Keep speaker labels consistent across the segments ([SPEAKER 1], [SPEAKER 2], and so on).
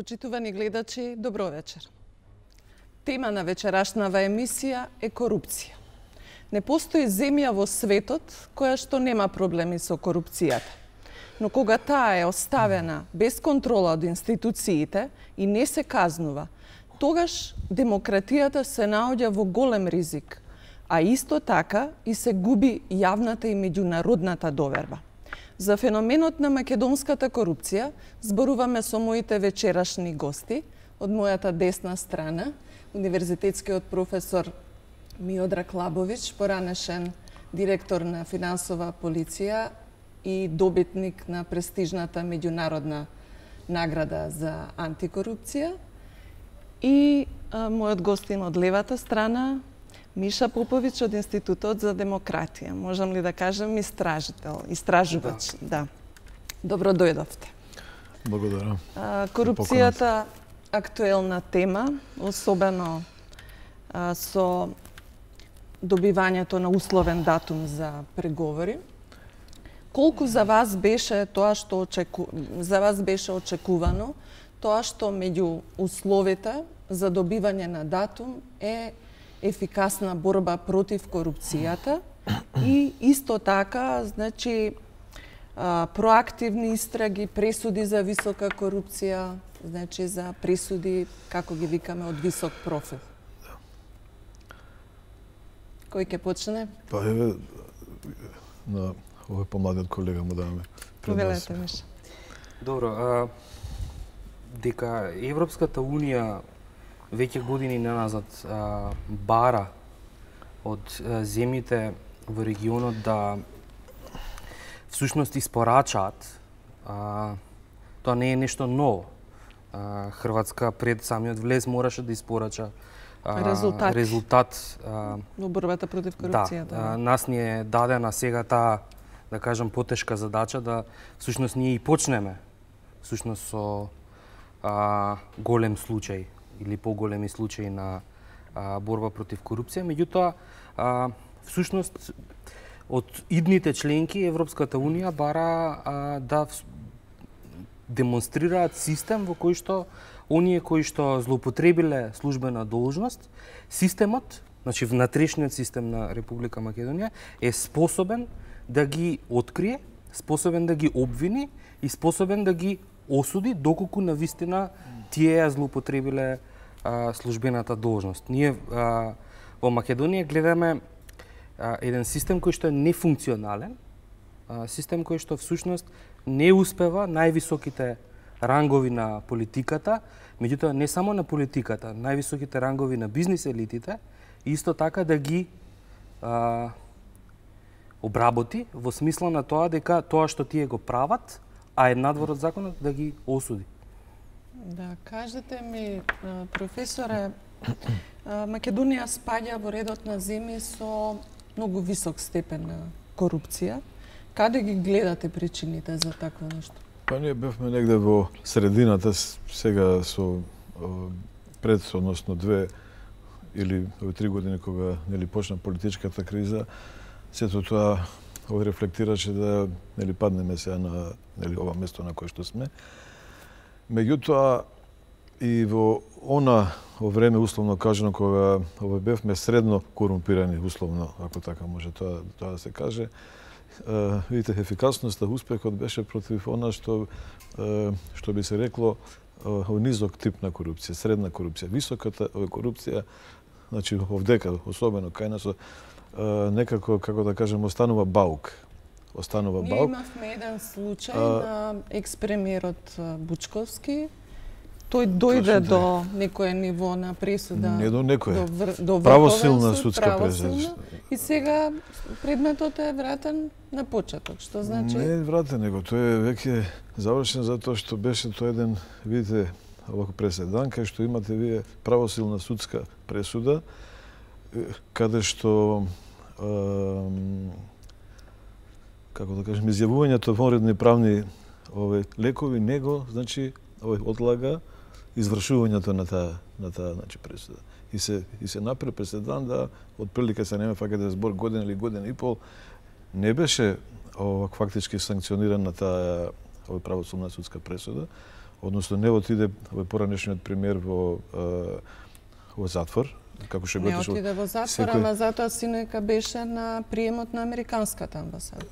[SPEAKER 1] Почитувани гледачи, добро вечер. Тема на вечерашнава емисија е корупција. Не постои земја во светот која што нема проблеми со корупцијата. Но кога таа е оставена без контрола од институциите и не се казнува, тогаш демократијата се наоѓа во голем ризик, а исто така и се губи јавната и меѓународната доверба. За феноменот на македонската корупција зборуваме со моите вечерашни гости. Од мојата десна страна, универзитетскиот професор Миодраг Лабовиќ, поранешен директор на финансова полиција и добитник на престижната меѓународна награда за антикорупција. И мојот гостин од левата страна, Миша Поповиќ од Институтот за демократија. Можам ли да кажем истражувач. Да. Добро дојдовте.
[SPEAKER 2] Благодарам.
[SPEAKER 1] Корупцијата актуелна тема, особено со добивањето на условен датум за преговори. Колку за вас беше тоа што очекувано, тоа што меѓу условите за добивање на датум е ефикасна борба против корупцијата и исто така, значи, проактивни истраги, пресуди за висока корупција, значи за пресуди, како ги викаме, од висок профил. Кој ќе почне?
[SPEAKER 2] Па еве на овој помладиот колега му даваме предност.
[SPEAKER 1] Повелете, Миша.
[SPEAKER 3] Добро, дека Европската унија веќе години неназад бара од земјите во регионот да всушност испорачаат, тоа не е нешто ново. Хрватска пред самиот влез мораше да испорача резултат
[SPEAKER 1] во борбата против корупцијата.
[SPEAKER 3] Да, нас ни е дадена сега таа, да кажам, потешка задача да всушност ние и почнеме всушност со голем случај или поголеми случаи на борба против корупција. Меѓутоа, всушност, од идните членки Европската унија бара да демонстрираат систем во кој што оние кои што злоупотребиле службена должност, системот, значи внатрешниот систем на Република Македонија е способен да ги открие, способен да ги обвини и способен да ги осуди доколку навистина тие ја злоупотребиле службената должност. Ние во Македонија гледаме еден систем кој што е нефункционален, систем кој што всушност не успева највисоките рангови на политиката, меѓутоа не само на политиката, највисоките рангови на бизнис елитите, исто така да ги обработи во смисла на тоа дека тоа што тие го прават, а е надвор од законот, да ги осуди.
[SPEAKER 1] Да, кажете ми, професоре, Македонија спаѓа во редот на земји со многу висок степен на корупција. Каде ги гледате причините за такво нешто?
[SPEAKER 2] Па ние бевме негде во средината, сега со пред, односно 2 или 3 години кога нели почна политичката криза, сето тоа рефлектираше да нели паднеме сега на нели ова место на кое што сме. Меѓутоа и во време условно кажано кога бевме средно корумпирани условно, ако така може тоа да се каже, видите, ефикасноста, успехот беше против она што би се рекло низок тип на корупција, средна корупција. Високата корупција, значи овдека, особено кај нас, некако, како да кажем, останува баук.
[SPEAKER 1] Ние имавме еден случај на екс-премиерот Бучковски. Тој дојде до некое ниво на пресуда.
[SPEAKER 2] Не до некое.
[SPEAKER 1] До
[SPEAKER 2] правосилна судска пресуда.
[SPEAKER 1] И сега предметот е вратен на почеток, што значи?
[SPEAKER 2] Не е вратен, него тој е веќе завршен затоа што беше тој еден, видите, овако преседан, кај што имате вие правосилна судска пресуда, каде што како да кажем, изјавувањето вонредни правни лекови него, значи, одлага извршувањето на таа значи пресуда. И се направи преседан да отприлика се нема фаќате збор година или година и пол не беше фактички санкционирана таа правосудна судска пресуда, односно не отиде поранешниот премиер во затвор, како што
[SPEAKER 1] не отиде во затвор, ама затоа синојка беше на приемот на американската амбасада.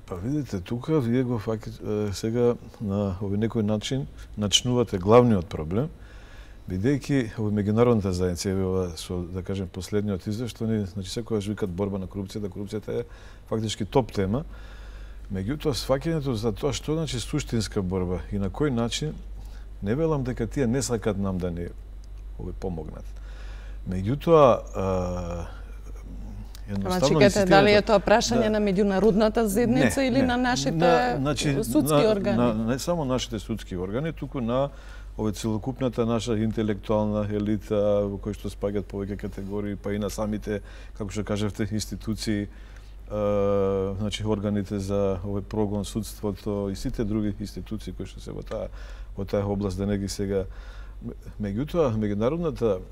[SPEAKER 2] Па видите, тука вие го сега на овој некој начин начнувате главниот проблем, бидејќи во меѓународната заедница со, да кажем, последниот извештај, значи секогаш викат борба на корупцијата, корупцијата е фактички топ тема. Меѓутоа, сваќањето за тоа што значи суштинска борба и на кој начин, не велам дека тие не сакат нам да ни помогнат. Меѓутоа,
[SPEAKER 1] ама чекате, дали е тоа прашање на меѓународната заедница или на нашите судски органи?
[SPEAKER 2] Не само нашите судски органи, туку на целокупната наша интелектуална елита, во кој што спаѓаат повеќе категории, па и на самите, како што кажавте, институции, значи органите за овој прогон, судството и сите други институции кои што се во таа област, да не ги сега. Меѓутоа, меѓународната,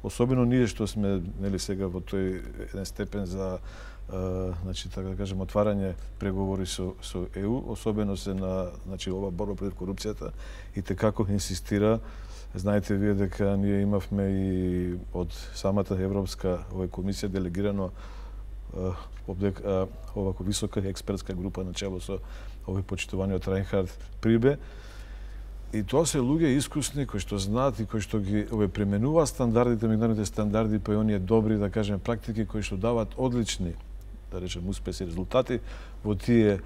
[SPEAKER 2] особено ние што сме нели сега во тој еден степен за значи така да кажем отварање преговори со ЕУ, особено се на значи ова борба против корупцијата и како инсистира. Знаете вие дека ние имавме и од самата Европска комисија делегирано овако висока експертска група начело со овој почитуваниот Райнхард Прибе. И тоа се луѓе искусни кои што знаат и кои што ги применуваат стандардите, меѓународните стандарди, па и оние добри, да кажем, практики кои што даваат одлични, да речем, успеси резултати во тие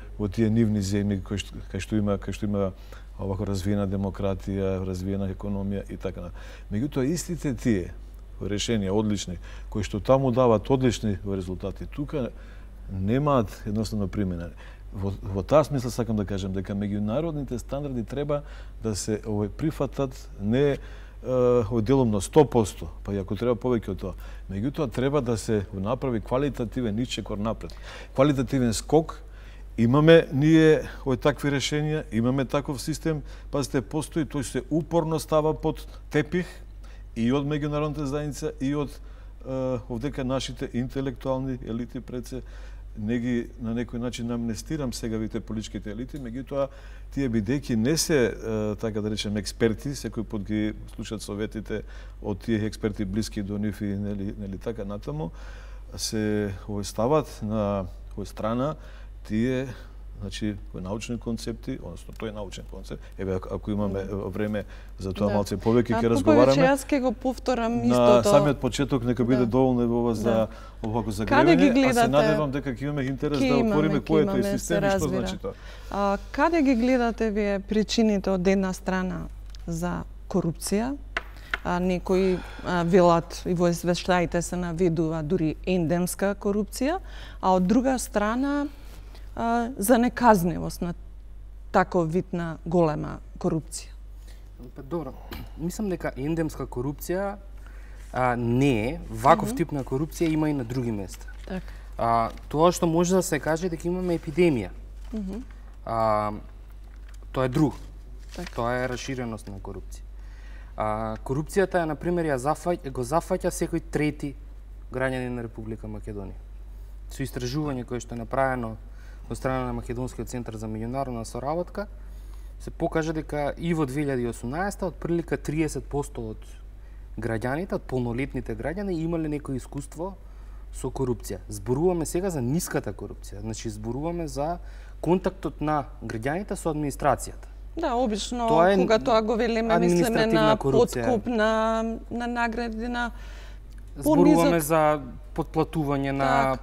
[SPEAKER 2] нивни земји кај што има овако развиена демократија, развиена економија и така. Меѓутоа истите тие решенија одлични кои што таму даваат одлични резултати, тука немаат едноставно примена. Во таа смисла сакам да кажем дека меѓународните стандарди треба да се прифатат не делумно 100%, па и ако треба повеќе од тоа. Меѓутоа треба да се направи квалитативен исчекор напред. Квалитативен скок. Имаме ние такви решенија, имаме таков систем, пазите, постои, тој се упорно става под тепих и од меѓународната заедница и од овдека нашите интелектуални елити пред се. Не ги на некој начин амнестирам сегавите политичките елити, меѓутоа тие бидејќи не се така да речем експерти, секој пат ги слушаат советите од тие експерти блиски до нив и нели така натаму, се стават на страна тие значи научни концепти, односно тој научен концепт. Еве ако имаме време за тоа малце повеќе ќе разговараме.
[SPEAKER 1] Јас ќе го повторам истото.
[SPEAKER 2] На самиот почеток нека биде доволно ова за овако загревање, а се надевам дека ќе имаме интерес да отвориме кој е тој систем и што значи тоа.
[SPEAKER 1] Каде ги гледате вие причините од една страна за корупција? Некои велат и во извештаите се наведува дури ендемска корупција, а од друга страна за неказневост на таков вид на голема корупција?
[SPEAKER 3] Добро, мислам дека ендемска корупција не е, ваков тип на корупција има и на други места. Тоа што може да се каже дека имаме епидемија. Тоа е друго. Тоа е расширеност на корупција. Корупцијата, например, го зафаќа секој трети граѓанин на Република Македонија. Со истражување кое што е направено од страна на Македонскиот центар за меѓународна соработка, се покажа дека и во 2018 отприлика 30% од граѓаните, од полнолетните граѓани имале некој искуство со корупција. Зборуваме сега за ниската корупција, значи зборуваме за контактот на граѓаните со администрацијата.
[SPEAKER 1] Да, обично кога тоа го велиме мислиме на подкуп, на награди, на
[SPEAKER 3] зборуваме за подплатување на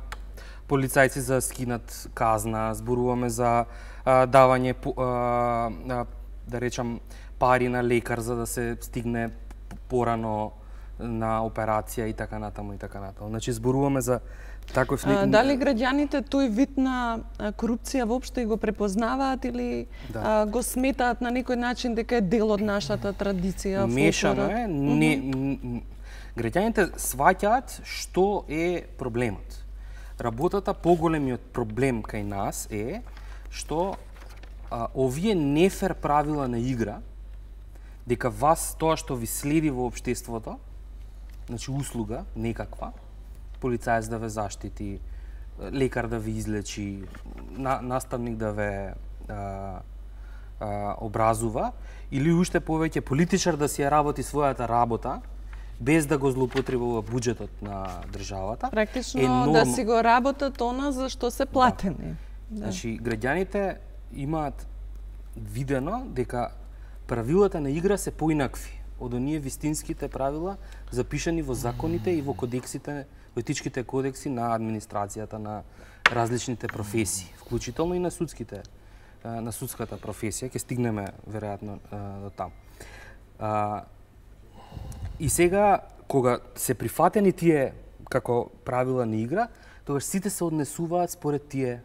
[SPEAKER 3] полицајци за скинат казна, зборуваме за давање да речам пари на лекар за да се стигне порано на операција и така натаму и така натаму. Значи зборуваме за таков
[SPEAKER 1] дали граѓаните тој вид на корупција воопшто го препознаваат или го сметаат на некој начин дека е дел од нашата традиција,
[SPEAKER 3] мешано е, граѓаните сваќаат што е проблемот. Работата, поголемиот проблем кај нас е што овие нефер правила на игра, дека вас тоа што ви следи во општеството, значи услуга некаква, полицаец да ве заштити, лекар да ви излечи, наставник да ве образува, или уште повеќе политичар да си ја работи својата работа, без да го злоупотребува буџетот на државата.
[SPEAKER 1] Практично да си го работат она за што се платени.
[SPEAKER 3] Да. Значи, граѓаните имаат видено дека правилата на игра се поинакви од оние вистинските правила запишани во законите и во кодексите, во етичките кодекси на администрацијата на различните професии, вклучително и на судската професија, ќе стигнеме веројатно до таму. И сега, кога се прифатени тие како правила на игра, тогаш сите се однесуваат според тие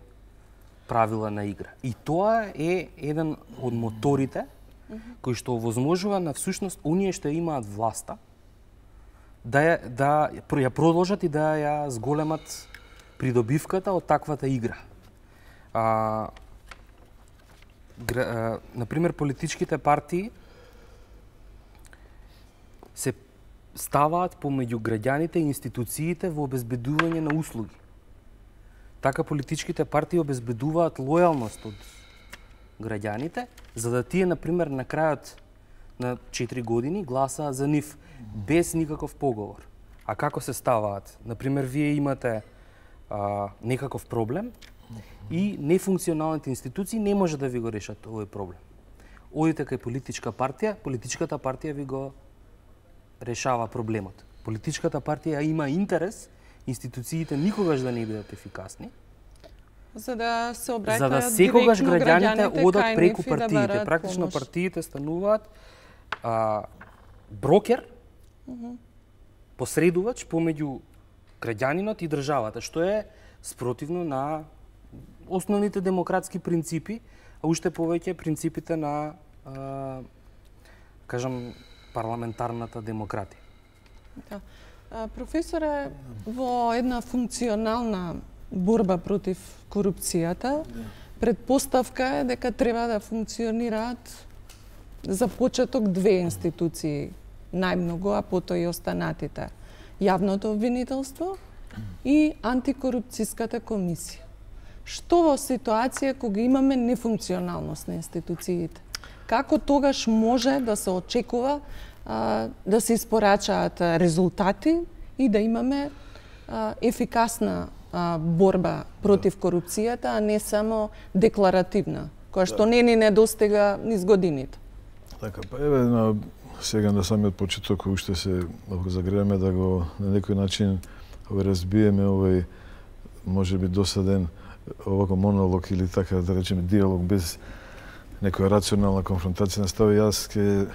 [SPEAKER 3] правила на игра. И тоа е еден од моторите кој што овозможува на всушност оние што имаат власта да ја продолжат и да ја зголемат придобивката од таквата игра. Например, политичките партии се ставаат помеѓу граѓаните и институциите во обезбедување на услуги. Така политичките партии обезбедуваат лојалност од граѓаните, за да тие, например, на крајот на 4 години гласаат за нив без никаков поговор. А како се ставаат? Например, вие имате некаков проблем и нефункционалните институции не може да ви го решат овој проблем. Одите кај политичка партија, политичката партија ви го решава проблемот. Политичката партија има интерес институциите никогаш да не бидат ефикасни,
[SPEAKER 1] за да се обраќаат
[SPEAKER 3] за да секогаш граѓаните одат преку
[SPEAKER 1] да
[SPEAKER 3] партиите. Практично
[SPEAKER 1] помош.
[SPEAKER 3] партиите стануваат брокер, посредувач помеѓу граѓанинот и државата, што е спротивно на основните демократски принципи, а уште повеќе принципите на кажам парламентарната демократија.
[SPEAKER 1] Да. Професоре, во една функционална борба против корупцијата, предпоставка е дека треба да функционираат за почеток две институции, најмногу, а потоа и останатите. Јавното обвинителство и антикорупцијската комисија. Што во ситуација кога имаме нефункционалност на институциите? Како тогаш може да се очекува да се испорачаат резултати и да имаме ефикасна борба против корупцијата, а не само декларативна, која што не ни недостига низ годините?
[SPEAKER 2] Така, па еве сега на самиот почеток уште се загреваме да го на некој начин разбиеме овој можеби досаден овако монолог или така да речеме диалог без некоја рационална конфронтација настави. Јас ќе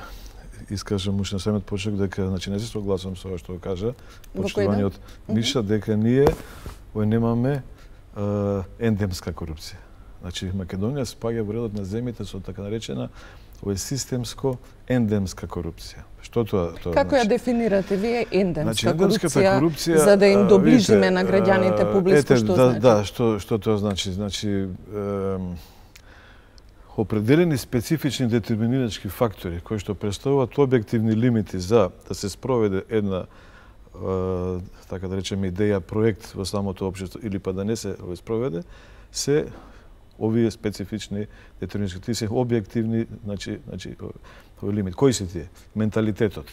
[SPEAKER 2] искажам уште на самиот почеток дека значи не се согласувам со ова што го кажа почитуваниот Миша, дека ние немаме ендемска корупција. Значи Македонија спаѓа во редот на земјите со така наречена системско ендемска корупција. Што тоа
[SPEAKER 1] Како ја дефинирате вие ендемска
[SPEAKER 2] корупција,
[SPEAKER 1] за да им доближиме на граѓаните публиско што значи?
[SPEAKER 2] Да, што тоа значи? Значи определени специфични детерминирачки фактори кои што представуваат објективни лимити за да се спроведе една така да речеме идеја, проект во самото општество или па да не се спроведе, се овие специфични детерминирачки, тие се објективни, значи овој лимит. Кои се тие? Менталитетот,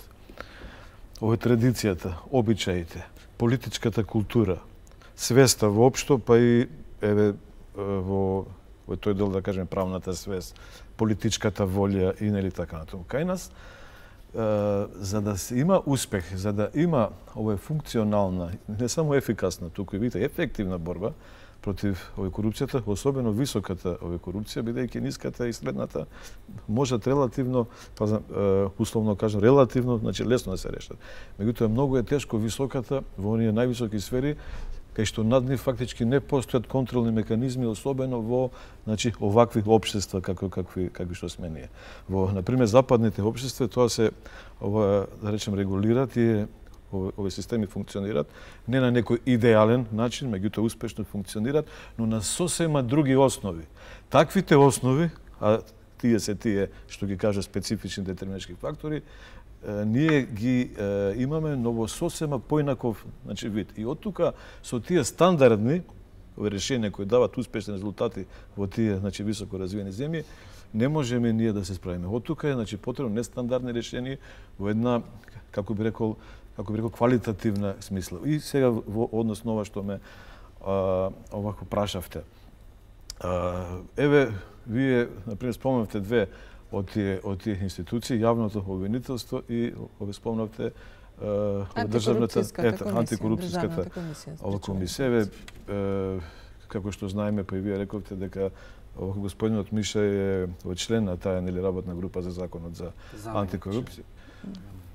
[SPEAKER 2] овој традицијата, обичаите, политичката култура, свеста воопшто, па и еве во тој дел да кажеме правната свест, политичката волја и нели така натаму. Кај нас за да се има успех, за да има овој функционална, не само ефикасна, туку и видите ефективна борба против овој корупцијата, особено високата овој корупција, бидејќи ниската и средната можат релативно, условно кажам, релативно, значи лесно да се решат. Меѓутоа многу е тешко високата во оние највисоки сфери кај што над нив фактички не постојат контролни механизми, особено во значи овакви општества какви што сме ние. Во на пример западните општества тоа се да речем регулира, тие овие системи функционираат не на некој идеален начин, меѓутоа успешно функционираат, но на сосема други основи. Таквите основи, а тие се тие што ги кажа специфични детерминички фактори, ние ги имаме, но во сосема поинаков значи вид. И од тука со тие стандардни решенија кои дават успешни резултати во тие значи високо развиени земји, не можеме ние да се справиме. Од тука е значи потребно нестандардни решенија во една како би рекол квалитативна смисла. И сега во однос на ова што ме овако прашавте. Еве вие например спомнавте две од тие институции, јавното обвинителство и спомнавте државната антикорупцијската комисија. Како што знаеме, па и вие рековте дека господинот Миша е член на таа работна група за законот за антикорупција.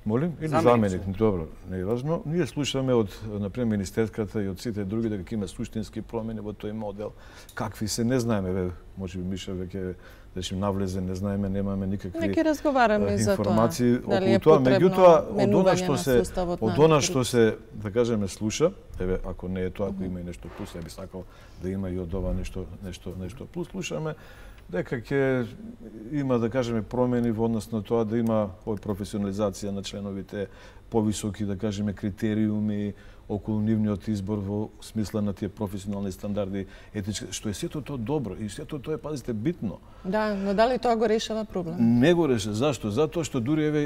[SPEAKER 2] Молим? Или заменик, добро, не е важно. Ние слушаме од, например, Министерската и од сите други дека има суштински промени во тој модел. Какви се, не знаеме, може би Миша веќе навлезе, не знаеме, немаме никакви информации околу тоа. Меѓутоа, од она што се, да кажеме, слуша, еве, ако не е тоа, ако има и нешто плюс, ја би сакал да има и од ова нешто плюс, слушаме дека ќе има, да кажеме, промени во однос на тоа да има професионализација на членовите, повисоки, да кажеме, критериуми околу нивниот избор во смисла на тие професионални стандарди, етички, што е сето тоа добро и сето тоа е, пазите, битно.
[SPEAKER 1] Да, но дали тоа го решава проблем?
[SPEAKER 2] Не го решава. Зашто? Затоа што дури еве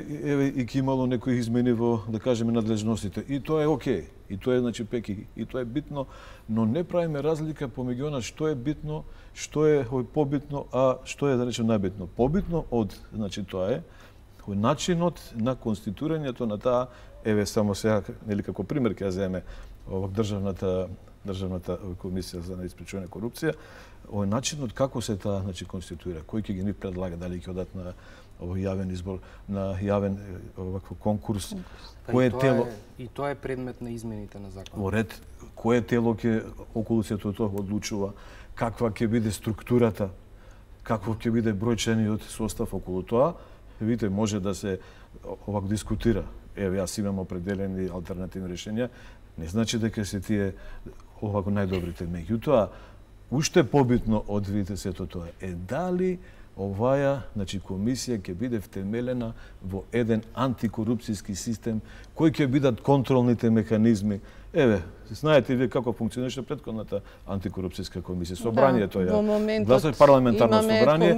[SPEAKER 2] и ќе имало некои измени во, да кажеме, надлежностите. И тоа е окей. И тоа е, значи, пеки. И тоа е битно, но не правиме разлика помеѓу она што е битно, што е побитно, а што е, да речем, најбитно. Побитно од, значи, тоа е начинот на конституирањето на таа, еве само сега, нели како пример ќе ја земе државната комисија за испречување корупција, овој начинот како се таа, значи, конституира, кој ќе ги ни предлага, дали ќе одат на овој јавен избор, на јавен овакво конкурс, кое тело
[SPEAKER 3] и тоа е предмет на измените на законот.
[SPEAKER 2] Во ред, кое тело ќе околу сето тоа одлучува, каква ќе биде структурата, каков ќе биде бројчениот состав околу тоа, видите, може да се овако дискутира. Еве, јас имам определени алтернативни решенја, не значи дека се тие овако најдобрите. Меѓутоа, уште побитно од видите сето тоа е дали оваа, значи, комисија ќе биде втемелена во еден антикорупцијски систем, кои ќе бидат контролните механизми. Еве, знаете вие како функционираше претходната антикорупцијска комисија, собранието ја. Гласови парламентарно собрание,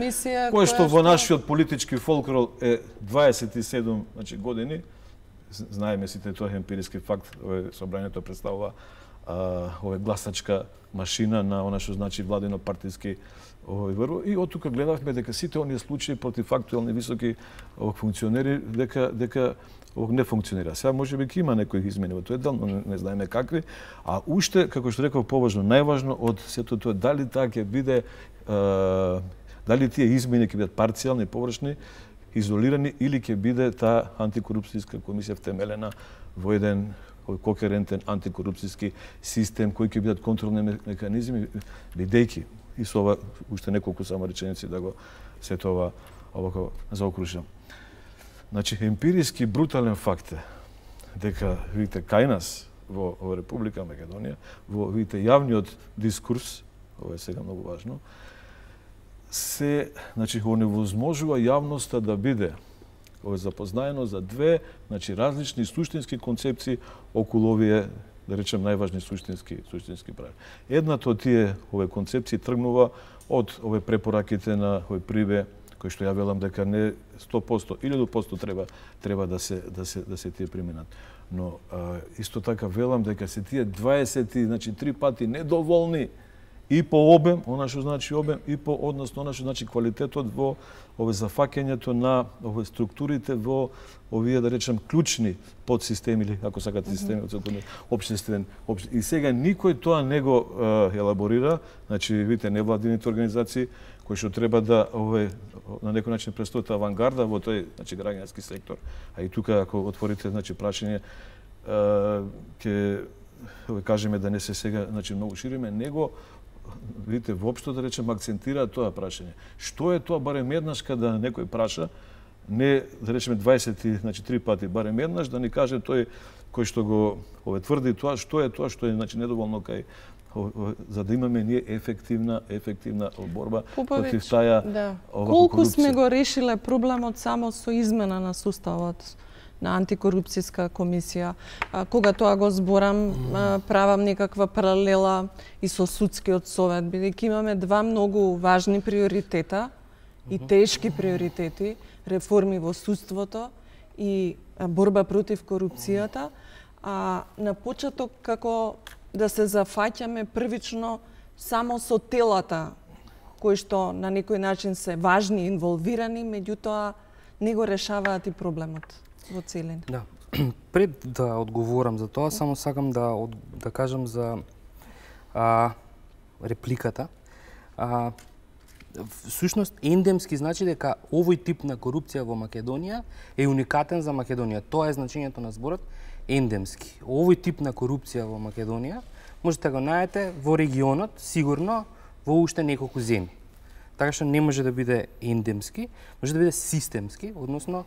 [SPEAKER 2] кое што во нашиот политички фолклор е 27, значи, години. Знаеме сите, тоа е емпириски факт, собранието представува овој гласачка машина на она што значи владино партиски врво. И од тука гледавме дека сите оние случаи против актуелни високи функционери дека не функционира. Сега може би ќе има некои измени во тој дел, но не знаеме какви. А уште, како што реков, поважно, најважно од сето тоа дали таа ќе биде дали тие измени ќе бидат парцијални, површни, изолирани или ќе биде таа антикорупцијска комисија втемелена во еден кохерентен антикорупцијски систем кои ќе бидат контролни механизми, бидејќи и со ова уште неколку само реченици да го сето ова овако заокружам. Значи, емпириски брутален факт е дека, видите, кај нас во Република Македонија, во, видите, јавниот дискурс, ова е сега многу важно, се, значи, оневозможува јавноста да биде запознаено за две, значи, различни суштински концепции околу овие, да речем, најважни суштински прави. Едната од тие овие концепции тргнува од овие препораките на овој Прибе, кој што ја велам дека не 100%, 1000% треба да се тие применат. Но исто така велам дека се тие 20, значи 3 пати недоволни и по обем, она што значи обем, и по односно она што значи квалитетот во ове зафаќањето на овие структурите во овие, да речем, клучни подсистеми или ако сакате системи општествен. И сега никој тоа не го елаборира, значи видите невладините организации кои што треба да на некој начин представуваат авангарда во тој, значи, граѓански сектор. А и тука ако отворите, значи, прашање ќе кажеме да не се сега, значи, многу шириме, него видите, воопшто, да речем, акцентира тоа прашање. Што е тоа, барем еднаш када некој праша, не, да речеме, 20, значи 3 пати, барем еднаш, да ни каже тој кој што го тврди тоа, што е, значи, недоволно кај, за да имаме ние ефективна борба против таа овако
[SPEAKER 1] колку
[SPEAKER 2] корупција.
[SPEAKER 1] Сме го решиле проблемот само со измена на суставот на антикорупцијска комисија. Кога тоа го зборам, правам некаква паралела и со судскиот совет, бидејќи имаме два многу важни приоритета и тешки приоритети, реформи во судството и борба против корупцијата, а на почеток како да се зафаќаме првично само со телата кои што на некој начин се важни и инволвирани, меѓутоа не го решаваат и проблемот во целина.
[SPEAKER 3] Да. Пред да одговорам за тоа, само сакам да кажам за репликата. Всушност, ендемски значи дека овој тип на корупција во Македонија е уникатен за Македонија. Тоа е значењето на зборот ендемски. Овој тип на корупција во Македонија можете да го најдете во регионот, сигурно во уште неколку земји. Така што не може да биде ендемски, може да биде системски, односно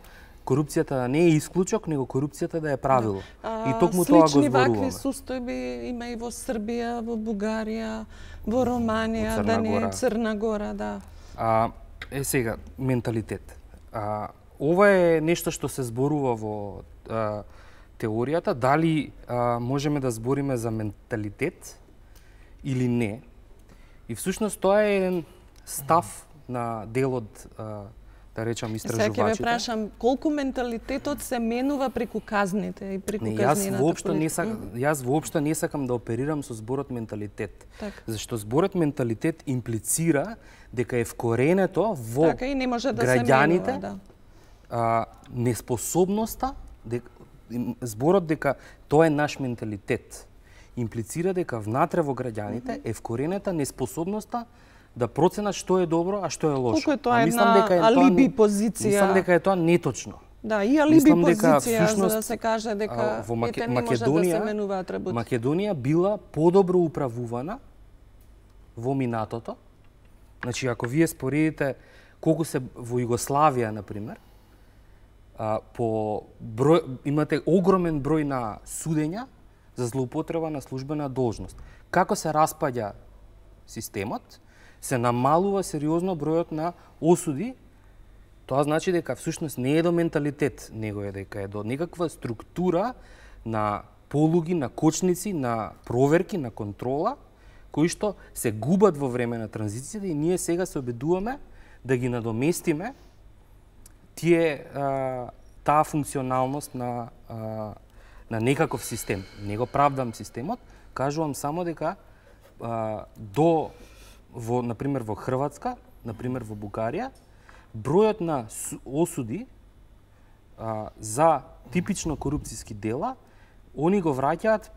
[SPEAKER 3] корупцијата не е исклучок, него корупцијата да е правило. И токму тоа го зборуваме.
[SPEAKER 1] Слични вакви состојби има и во Србија, во Бугарија, во Романија, да не е Црна Гора, да.
[SPEAKER 3] Сега, менталитет. Ова е нешто што се зборува во теоријата, дали можеме да збориме за менталитет или не. И всушност тоа е еден став на дел од да речам истражувачите.
[SPEAKER 1] Сега ќе ве прашам, колку менталитетот се менува преку казните и преку казнината политика?
[SPEAKER 3] Јас воопшто не сакам да оперирам со зборот менталитет.
[SPEAKER 1] Так.
[SPEAKER 3] Зашто зборот менталитет имплицира дека е вкоренето во
[SPEAKER 1] така, и не може да
[SPEAKER 3] граѓаните,
[SPEAKER 1] се менува, да.
[SPEAKER 3] Неспособноста, зборот дека тоа е наш менталитет, имплицира дека внатре во граѓаните е вкоренета неспособноста да проценат што е добро, а што е лошо.
[SPEAKER 1] Колку е тоа една алиби позиција?
[SPEAKER 3] Мислам дека е тоа неточно.
[SPEAKER 1] Да, и алиби позиција, за да се каже дека
[SPEAKER 3] во
[SPEAKER 1] не може да се менуваат работи.
[SPEAKER 3] Македонија била подобро управувана во минатото. Значи, ако вие споредите колку се во Југославија, например, имате огромен број на судења за злоупотреба на службена должност. Како се распаѓа системот, се намалува сериозно бројот на осуди. Тоа значи дека всушност не е до менталитет, него е дека е до некаква структура на полуги, на кочници, на проверки, на контрола, кои што се губат во време на транзицијата и ние сега се обидуваме да ги надоместиме таа функционалност на некаков систем. Не го правдам системот, кажувам само дека например во Хрватска, например во Бугарија, бројот на осуди за типично корупцијски дела, они го враќаат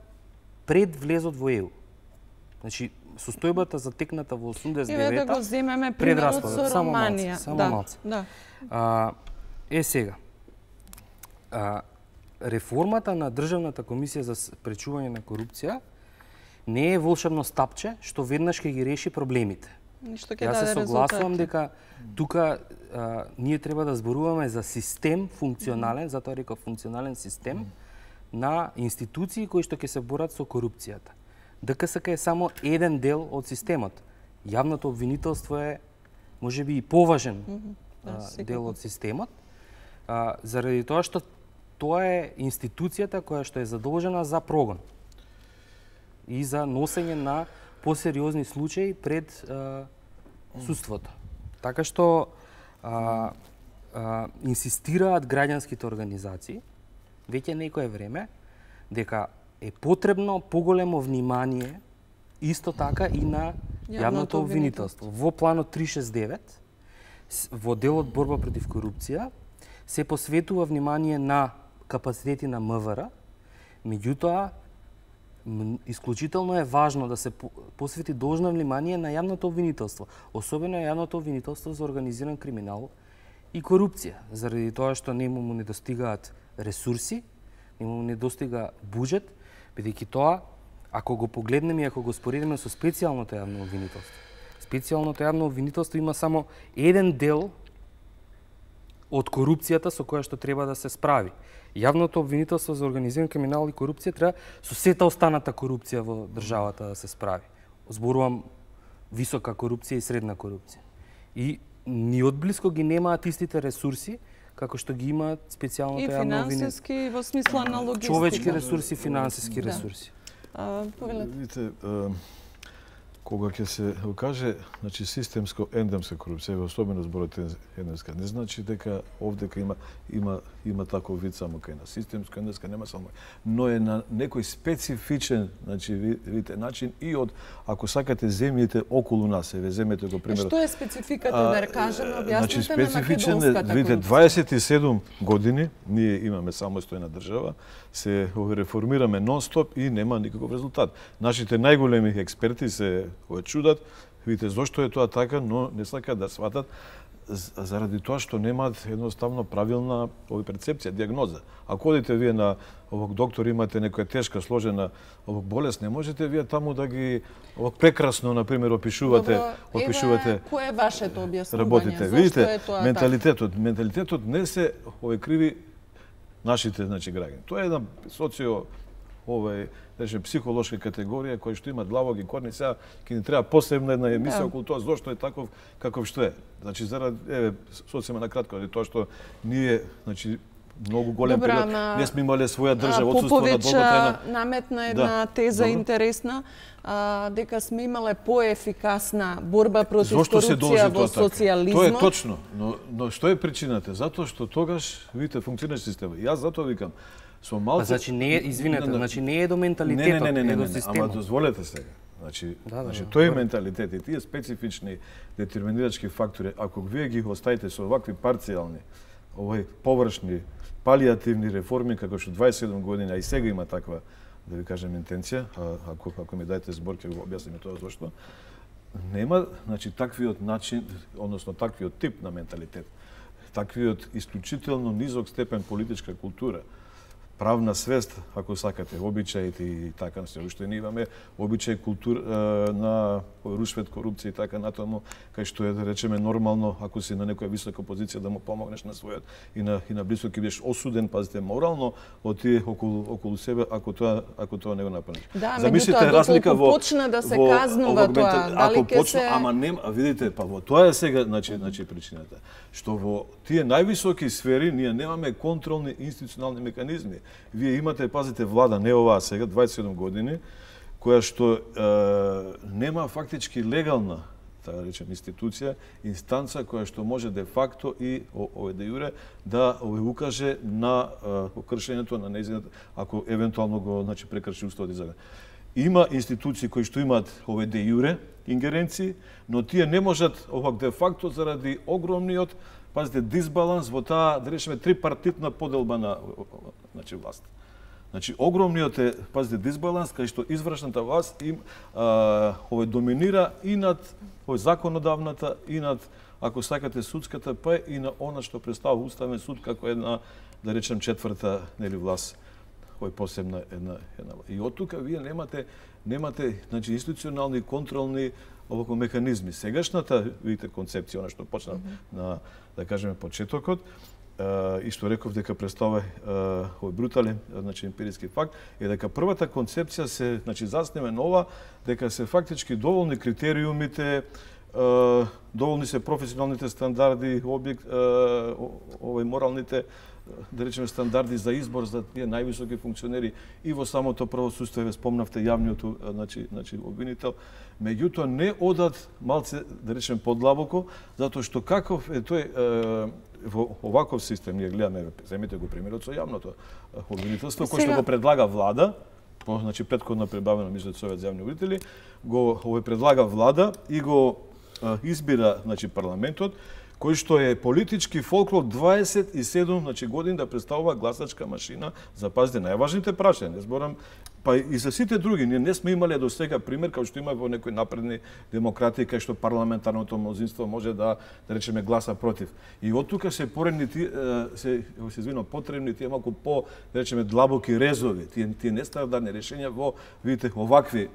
[SPEAKER 3] пред влезот во ЕУ. Значи, состојбата затекната во 89-та...
[SPEAKER 1] Еве да го земеме примерот со Романија.
[SPEAKER 3] Само малце.
[SPEAKER 1] Да.
[SPEAKER 3] Сега, реформата на Државната комисија за спречување на корупција не е волшебно стапче што веднаш ќе ги реши проблемите. Јас се согласувам дека тука ние треба да зборуваме за систем функционален, затоа реков функционален систем на институции кои што ќе се борат со корупцијата. ДКСК е само еден дел од системот. Јавното обвинителство е можеби и поважен дел од системот, заради тоа што тоа е институцијата која што е задолжена за прогон и за носење на посериозни случаи пред судството. Така што инсистираат граѓанските организации веќе некое време дека е потребно поголемо внимание исто така и на јавното обвинителство. Во планот 369 во делот борба против корупција се посветува внимание на капацитети на МВР, меѓутоа исклучително е важно да се посвети должно внимание на јавното обвинителство, особено јавното обвинителство за организиран криминал и корупција, заради тоа што нему му недостигаат ресурси, нему му недостига буџет, бидејќи тоа, ако го погледнеме и ако го споредиме со специјалното јавно обвинителство. Специјалното јавно обвинителство има само еден дел од корупцијата со која што треба да се справи. Јавното обвинителство за организиран криминал и корупција треба со сета останата корупција во државата да се справи. Зборувам висока корупција и средна корупција. И ни одблиско ги немаат истите ресурси како што ги имаат специјалното јавно обвинителство.
[SPEAKER 1] И финансиски во смисла на логистика.
[SPEAKER 3] Човечки ресурси, финансиски ресурси.
[SPEAKER 2] Видите, Кога ќе се каже, значи системско ендемска корупција, особено зборот ендемска, не значи дека овдека има таков вид само кај нас. Системско ендемска нема само, но е на некој специфичен, значи видите начин и од, ако сакате, земјите околу нас, еве земете го пример.
[SPEAKER 1] Што е спецификата, да кажеме, објасните
[SPEAKER 2] значи,
[SPEAKER 1] на
[SPEAKER 2] специфичен
[SPEAKER 1] македонската
[SPEAKER 2] видите,
[SPEAKER 1] корупција?
[SPEAKER 2] 27 години ние имаме самостојна држава, се реформираме нон-стоп и нема никаков резултат. Нашите најголеми експерти се чудат, видите зошто е тоа така, но не сакаат да сватат заради тоа што немаат едноставно правилна перцепција, диагноза. Ако одите вие на овог доктор, имате некоја тешка сложена овог болест, не можете вие таму да ги прекрасно на пример опишувате.
[SPEAKER 1] Кое е вашето објаснување?
[SPEAKER 2] Работите.
[SPEAKER 1] Зошто
[SPEAKER 2] Видите,
[SPEAKER 1] е тоа
[SPEAKER 2] менталитетот не се криви нашите граѓани. Тоа е една психолошка категорија која што има длабоки корени. Сега ќе ни треба посебна една емисија околу тоа зошто е таков каков што е. Значи заради социјално на кратко, тоа што ние многу голем период не сме имале своја држава, отсуство на долготрајна.
[SPEAKER 1] Наметна една теза интересна, дека сме имале поефикасна борба против корупција во социјализмот.
[SPEAKER 2] Тоа е точно, но што е причината? Затоа што тогаш, видите, функционираше система. Јас затоа викам, со малце...
[SPEAKER 3] Значи не е, извинете, значи не е до менталитетот, е до системот.
[SPEAKER 2] Ама дозволете сега. Значи тој е менталитет и тие специфични детерминирачки фактори, ако вие ги оставите со овакви парцијални, површни, палијативни реформи, како што 27 години, а и сега има таква, да ви кажем, интенција, ако ми дајте збор, ќе го објасним тоа зошто, нема, таквиот начин, односно таквиот тип на менталитет, таквиот исклучително низок степен политичка култура, правна свест, ако сакате, обичаите и така се уште ние имаме обичај култура на рушвет, корупција и така натаму, кај што е да речеме нормално ако си на некоја висока позиција да му помогнеш на својот и на близко ќе бидеш осуден, пазите, морално од тие околу себе ако тоа не го направиш.
[SPEAKER 1] Да, замислите разлика во почна да се казнува тоа, дали ќе се
[SPEAKER 2] ама нема, видите, па во тоа е сега значи причината, што во тие највисоки сфери ние немаме контролни институционални механизми. Вие имате, пазите, влада, не оваа сега, 27 години, која што нема фактички легална, да речем, институција, инстанца која што може де факто и де јуре да укаже на кршењето на нејзината, ако евентуално го прекрши уставот и закон. Има институции кои што имаат де јуре ингеренции, но тие не можат де факто заради огромниот, пазите, дисбаланс во таа, да речеме, трипартитна поделба на власт. Значи, огромниот е, пазите, дисбаланс, кај што извршната власт доминира и над законодавната, и над, ако сакате, судската, па и на она што представува Уставен суд како една, да речем, четврта власт, посебна една. И од тука вие немате институционални контролни механизми. Сегашната, видите, концепција, она што почна на, да кажеме, почетокот, и што реков дека представува брутален емпириски факт, е дека првата концепција се заснема на ова, дека се фактички доволни критериумите, доволни се професионалните стандарди, моралните, да речеме, стандарди за избор за тие највисоки функционери и во самото правосудство, ве спомнавте јавниот обвинител, меѓутоа не одат малце, да речеме, подлабоко, затоа што каков е тој во оваков систем, ние гледаме, земете го примерот со јавното обвинителство, кој што го предлага влада, претходно прибавено мислат Совет за јавни обвинители, го предлага влада и го избира парламентот, кој што е политички фолклор 27 години да представува гласачка машина за, пазите, најважните прашања. Не зборам, па и за сите други. Ние не сме имале до сега пример, као што има во некои напредни демократии, кај што парламентарното мнозинство може да речеме, гласа против. И од тука се поредни потребни тие малку по, да речеме, длабоки резови, тие нестандардни решења во, видите, овакви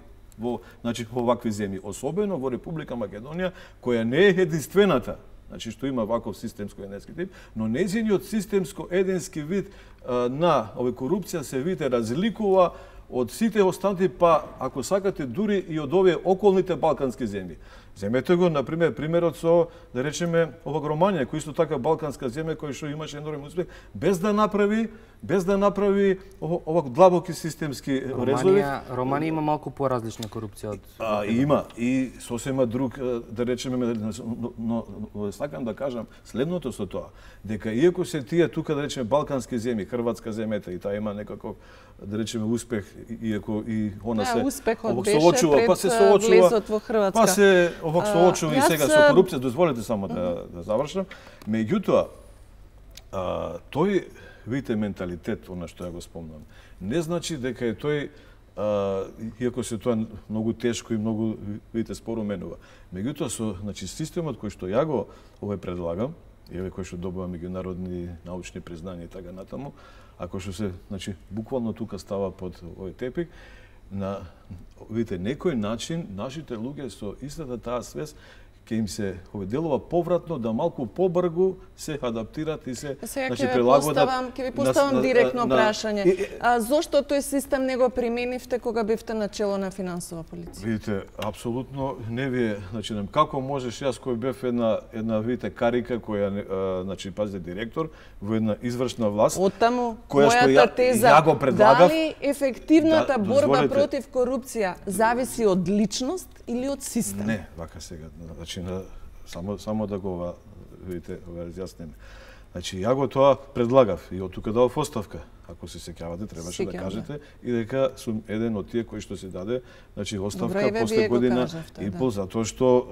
[SPEAKER 2] земји, особено во Република Македонија, која не е единствената, што има ваков системско еденски тип, но нејзиниот системско еденски вид на корупција се видите разликува од сите останати, па ако сакате дури и од овие околните балкански земји. Земете го, например, примерот со, да речеме, Романија, кој исто така балканска земја, кој што имаше енормен успех, без да направи овак длабоки системски резови.
[SPEAKER 3] Романија има малку поразлична корупција од...
[SPEAKER 2] Има, и сосема друг, да речеме, но сакам да кажам следното со тоа, дека иако се тие тука, да речеме, балкански земји, Хрватска земјата, и таа има некаков, да речеме, успех, иако и она се
[SPEAKER 1] успехот беше пред влезот во Хрватска.
[SPEAKER 2] Па се овак соочува и сега со корупција, дозволете само да завршам. Меѓутоа, тој, видите, менталитет, она што ја го спомнам, не значи дека е тој, иако се тоа многу тешко и многу, видите, споро менува. Меѓутоа, со системот кој што ја го предлагам, кој што добива меѓународни научни признања и така натаму, ако што се, буквално тука става под овој тепик, на, видите, некој начин нашите луѓе со истата таа свест ќе им се делува повратно да малку побрзо се адаптират и се прилагодат.
[SPEAKER 1] Ќе ви поставам директно прашање. Зошто тој систем не го применивте кога бевте на чело на финансова полиција?
[SPEAKER 2] Видите, апсолутно не ви е, како можеш јас кој бев една видите карика која пазите директор во една извршна власт,
[SPEAKER 1] оттаму
[SPEAKER 2] која што ја го предлагав,
[SPEAKER 1] дали ефективната борба против корупција зависи од личност или од систем?
[SPEAKER 2] Не, вака сега, само да го видите, разјасниме. Ја го тоа предлагав и од тука дав оставка. Ако се сеќавате, требаше да кажете и дека сум еден од тие кои што се даде, оставка после година и пол, затоа што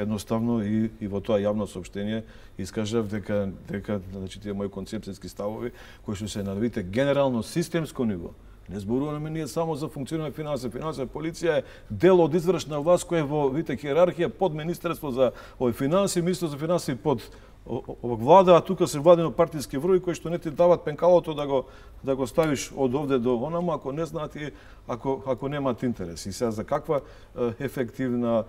[SPEAKER 2] едноставно и во тоа јавно соопштение искажав дека тие мои концепцијски ставови кои што се на видите генерално системско ниво. Не зборуваме ние само за функционирање финансија. Финансија полиција е дел од извршна власт која е во видите хиерархија под Министерство за финансии, Министерство за финансии под влада, а тука се владено партиски врви кои што не ти дават пенкалото да го ставиш од овде до онаму, ако не знаат и ако немаат интерес. И сега за каква ефективна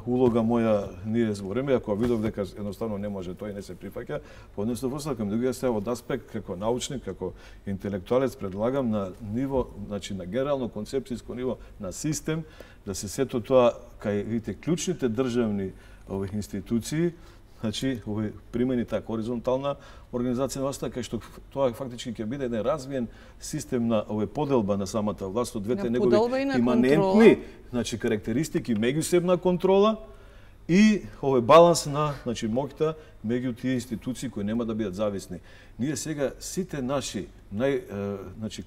[SPEAKER 2] улога моја ние збориме, ако видов дека едноставно не може, тој не се прифаќа, поднесов оставка. Другиот се од аспект како научник, како интелектуалец предлагам на ниво, на генерално концепцијско ниво на систем да се сето тоа кај видите клучните државни институции, примени таа хоризонтална организација на власта, кај што тоа фактички ќе биде еден развиен систем на поделба на самата власт од двете негови иманентни карактеристики, меѓусебна контрола и баланс на моќта меѓу тие институции кои нема да бидат зависни. Ние сега сите наши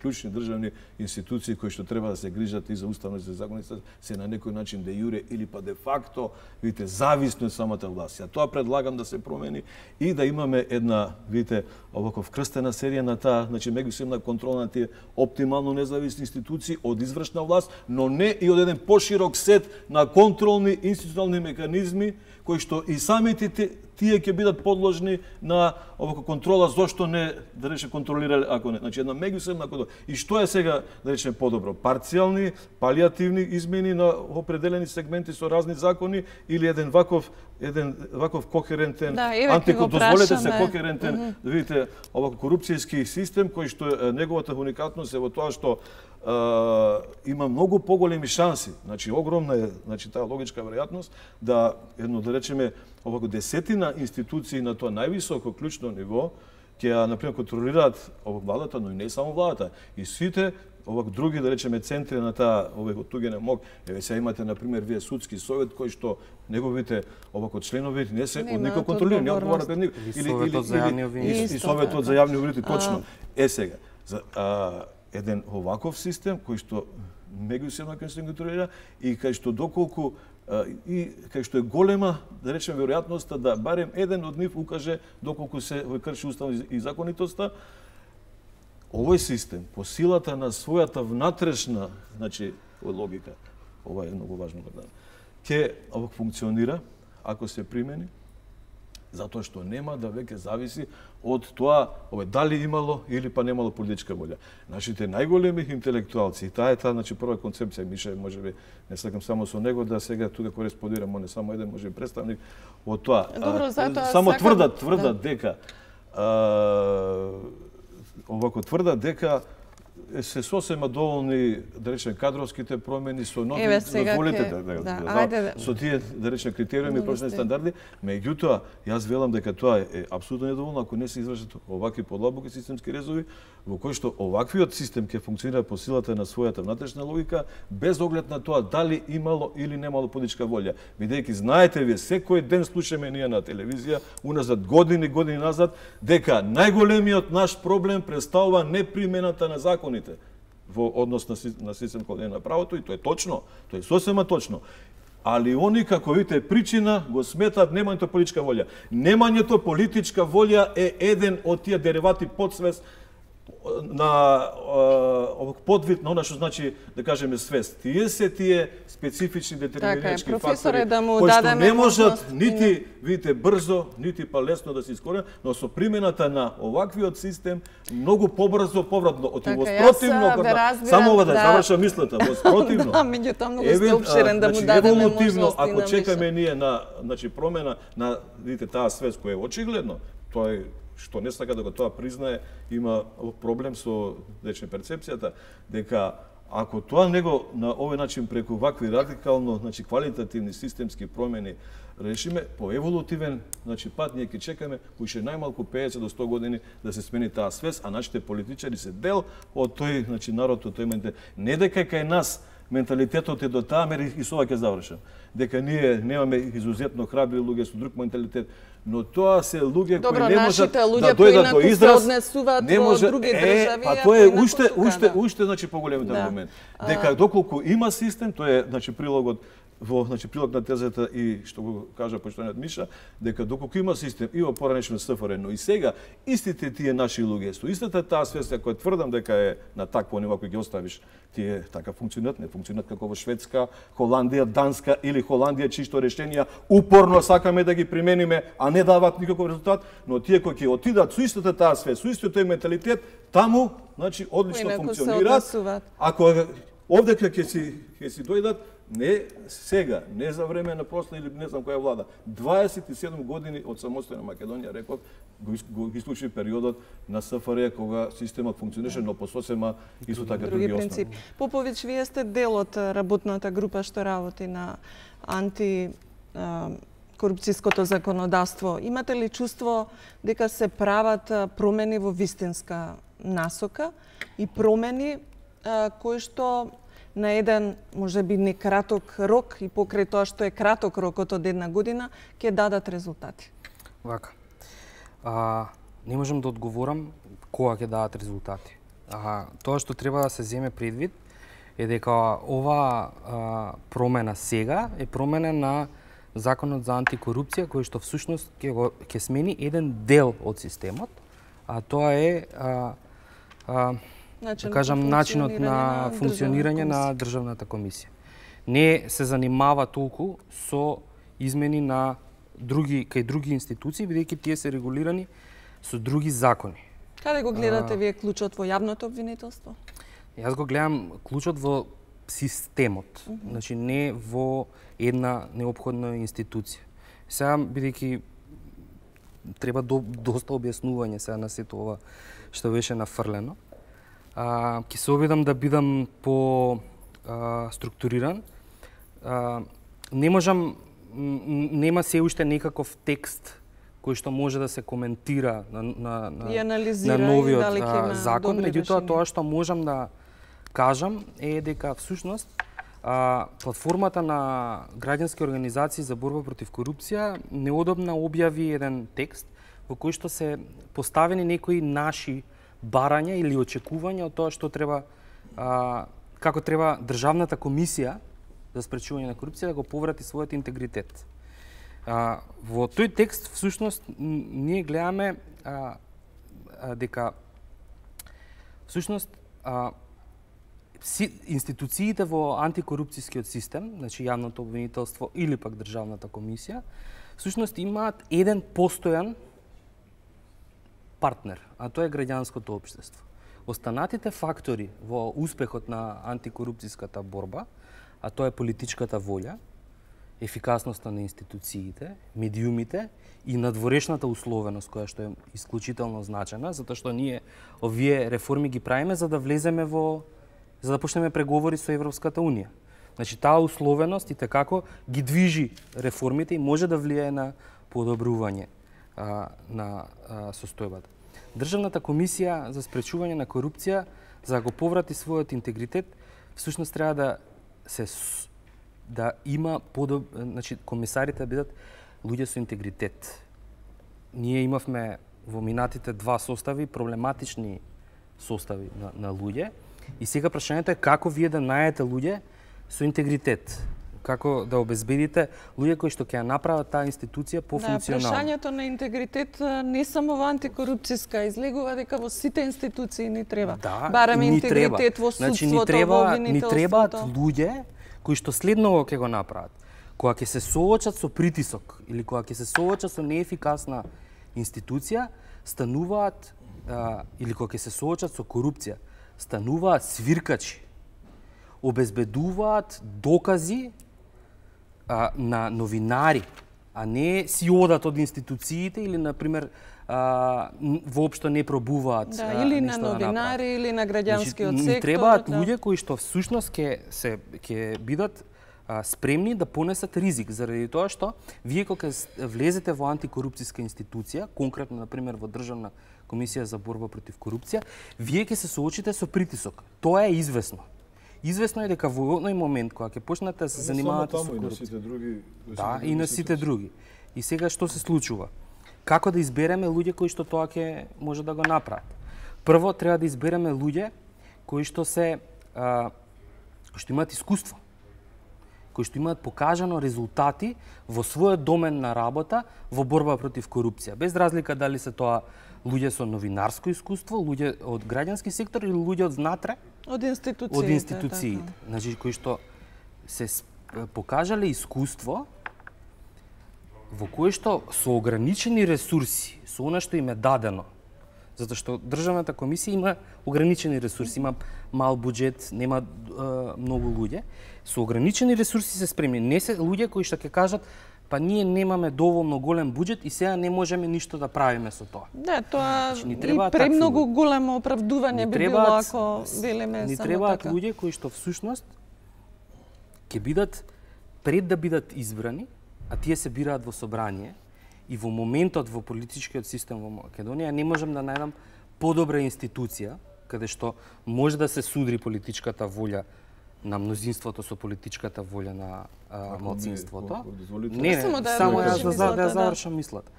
[SPEAKER 2] клучни државни институции кои што треба да се грижат и за уставност и за законност се на некој начин де јуре или па де факто, видите, зависни од самата власт. Ја тоа предлагам да се промени и да имаме една, видите, оваков крстена серија на таа, меѓусебна контрола на тие оптимално независни институции од извршна власт, но не и од еден поширок сет на контролни институционални механизми кои што и самите тие ќе бидат подложни на контрола, зошто не, да рече, контролирале, ако не. Една меѓусебна контрола. И што е сега, да рече, подобро? Парцијални, палијативни измени на определени сегменти со разни закони или еден ваков кохерентен, дозволете се кохерентен, да видите, корупцијски систем кој што неговата уникатност е во тоа што има многу поголеми шанси, огромна е таа логичка веројатност да да речеме десетина институции на тоа највисоко клучно ниво ќе например контролираат владата, но и не само владата. И сите други, да речеме, центри на таа туѓена мок. Сега имате, например, вие судски совет, кој што неговите членови не се од никој контролирани, не одговарат пред никој. И советот за јавни обвинители, точно. Сега, еден оваков систем кој што меѓусебно ќе се контролира и кај што доколку и кај што е голема, да речеме, веројатноста да барем еден од нив укаже доколку се крши уставност и законитоста, овој систем по силата на својата внатрешна, логика, ова е многу важно да ќе функционира ако се примени, затоа што нема да веќе зависи од тоа дали имало или па немало политичка волја. Нашите најголеми интелектуалци, таа е прва концепција, Мише, можеби не сакам само со него да сега тука кореспондирам, он е само еден можеби представник од тоа.
[SPEAKER 1] Добро,
[SPEAKER 2] само тврдат дека овако тврдат дека се сосема доволни, да речем, кадровските промени со нови, дозволите со тие, да речем, критериуми и професионални стандарди, меѓутоа, јас велам дека тоа е апсолутно недоволно ако не се извршат овакви подлабоки системски резови, во кои што оваквиот систем ќе функционира по силата на својата внатрешна логика, без оглед на тоа дали имало или немало политичка волја. Бидејќи знаете вие, секој ден слушаме ние на телевизија, уназад години назад, дека најголемиот наш проблем представува непримената на законите во однос на систем кој на правото, и тоа е точно, тоа е сосема точно. Али они, како видите, причина го сметат немањето политичка волја. Немањето политичка волја е еден од тие деривати подсвест на подвид на она што значи, да кажеме, свест. Тие се тие специфични детерминирачки фактори кои што не можат нити, видите, брзо, нити па лесно да се искоренат, но со примената на оваквиот систем многу побрзо повратно оти во спротивно. Само ова да завршам мислата, во спротивно.
[SPEAKER 1] Меѓутоа многу сте обширен да му дадеме можности.
[SPEAKER 2] Ако чекаме ние на, значи, промена на, видите, таа свест која е очигледно, тоа е што не сака да го тоа признае, има проблем со, речем, перцепцијата, дека ако тоа него на овој начин преку вакви радикално, значи квалитативни системски промени решиме по еволутивен, значи пат, ние ќе чекаме уште најмалку 50 до 100 години да се смени таа свест, а нашите политичари се дел од тој, значи, народ, од тој менталитет. Не дека кај нас менталитетот е до таа мера, и со ова ќе завршам, дека ние немаме изузетно храбри луѓе со друг менталитет, но тоа се луѓе кои не можат да дојдат до израз, не може, па тоа е уште значи поголемиот аргумент. Дека доколку има систем, тоа е, значи, прилогот во, значи, прилог на тезата и што го кажа почитаниот Миша, дека доколку има систем и во поранешно СФР, но и сега истите тие наши луѓе со истата таа свест која тврдам дека е на такво ниво кој ги оставиш, тие така функционират, не функционират како во Шведска, Холандија, Данска или Холандија, чисто решенија упорно сакаме да ги примениме, а не даваат никаков резултат, но тие кои ќе отидат со истата таа свест, со истиот тој менталитет, таму, значи, одлично функционираат. Ако овде ќе си дојдат, не сега, не за време на просла или не знам која влада. 27 години од самостојна Македонија, реков, го исклучи периодот на СФР кога системот функционираше, но по сосема исто така други основи.
[SPEAKER 1] Поповиќ, вие сте дел од работната група што работи на антикорупцијското законодавство. Имате ли чувство дека се прават промени во вистинска насока и промени кои што на еден, можеби не краток рок и покрај тоа што е краток рокот од една година, ќе дадат резултати?
[SPEAKER 3] Вака. Не можам да одговорам кога ќе дадат резултати. Тоа што треба да се земе предвид е дека ова промена сега е промена на Законот за антикорупција, кој што всушност ќе смени еден дел од системот, а тоа е да кажам, начинот на функционирање на Државната комисија. Не се занимава толку со измени на кај други институции, бидејќи тие се регулирани со други закони.
[SPEAKER 1] Каде го гледате вие клучот во јавното обвинителство?
[SPEAKER 3] Јас го гледам клучот во системот, значи не во една неопходна институција. Сега, бидејќи треба доста објаснување сега на сето ова што беше нафрлено, ќе се обидам да бидам по структуриран. Не можам, нема се уште некаков текст кој што може да се коментира на новиот закон, меѓутоа тоа што можам да кажам е дека всушност платформата на граѓански организации за борба против корупција неодамна објави еден текст во кој што се поставени некои наши барања или очекувања од тоа што треба, како треба Државната комисија за спречување на корупција да го поврати својот интегритет. Во тој текст, всушност, ние гледаме дека всушност институциите во антикорупцијскиот систем, значи јавното обвинителство или пак Државната комисија, всушност имаат еден постојан партнер, а тоа е граѓанското општество. Останатите фактори во успехот на антикорупцијската борба, а тоа е политичката волја, ефикасноста на институциите, медиумите и надворешната условеност која што е исклучително значена, затоа што ние овие реформи ги правиме за да влеземе за да почнеме преговори со Европската унија. Значи таа условеност и како ги движи реформите и може да влијае на подобрување на состојбата. Државната комисија за спречување на корупција, за да го поврати својот интегритет, всушност треба да има значи комисарите да бидат луѓе со интегритет. Ние имавме во минатите два состави проблематични состави на луѓе и сега прашањето е како вие да најдете луѓе со интегритет. Како да обезбедите луѓе кои што ќе ја направат таа институција пофункционална.
[SPEAKER 1] Да, прашањето на интегритет не само во антикорупцијска излегува дека во сите институции ни треба.
[SPEAKER 3] Да,
[SPEAKER 1] барем интегритет во судството, во обвинителството.
[SPEAKER 3] Ни требаат луѓе кои што следново ќе го направат. Кога ќе се соочат со притисок или кога ќе се соочат со неефикасна институција, стануваат или кога ќе се соочат со корупција, стануваат свиркачи. Обезбедуваат докази на новинари, а не си одат од институциите или, например, воопшто не пробуваат
[SPEAKER 1] или на новинари, или на граѓанскиот сектор.
[SPEAKER 3] Ни требаат луѓе кои што всушност ќе бидат спремни да понесат ризик, заради тоа што вие кога влезете во антикорупцијска институција, конкретно, например, во Државна комисија за борба против корупција, вие ќе се соочите со притисок. Тоа е известно. Известно е дека во оној момент кога ќе почнете да се занимавате со корупција. Да, и на сите други. И сега што се случува? Како да избереме луѓе кои што тоа ќе може да го направат? Прво треба да избереме луѓе кои што имаат искуство, кои што имаат покажано резултати во својот домен на работа во борба против корупција, без разлика дали се тоа луѓе со новинарско искуство, луѓе од граѓански сектор или луѓе од внатре
[SPEAKER 1] од институциите.
[SPEAKER 3] Значи кои што се покажале искуство во кое што со ограничени ресурси, со она што им е дадено, затоа што Државната комисија има ограничени ресурси, има мал буџет, нема многу луѓе, со ограничени ресурси се спремни. Не се луѓе кои што ќе кажат па ние немаме доволно голем буџет и сега не можеме ништо да правиме со тоа.
[SPEAKER 1] Да, тоа и премногу големо оправдување би било ако велиме само така.
[SPEAKER 3] Ни требаат луѓе кои што всушност ќе бидат пред да бидат избрани, а тие се бираат во собрание и во моментот во политичкиот систем во Македонија не можам да најдам подобра институција каде што може да се судри политичката волја на мнозинството со политичката волја на малцинството. Не, само да завршам мислата.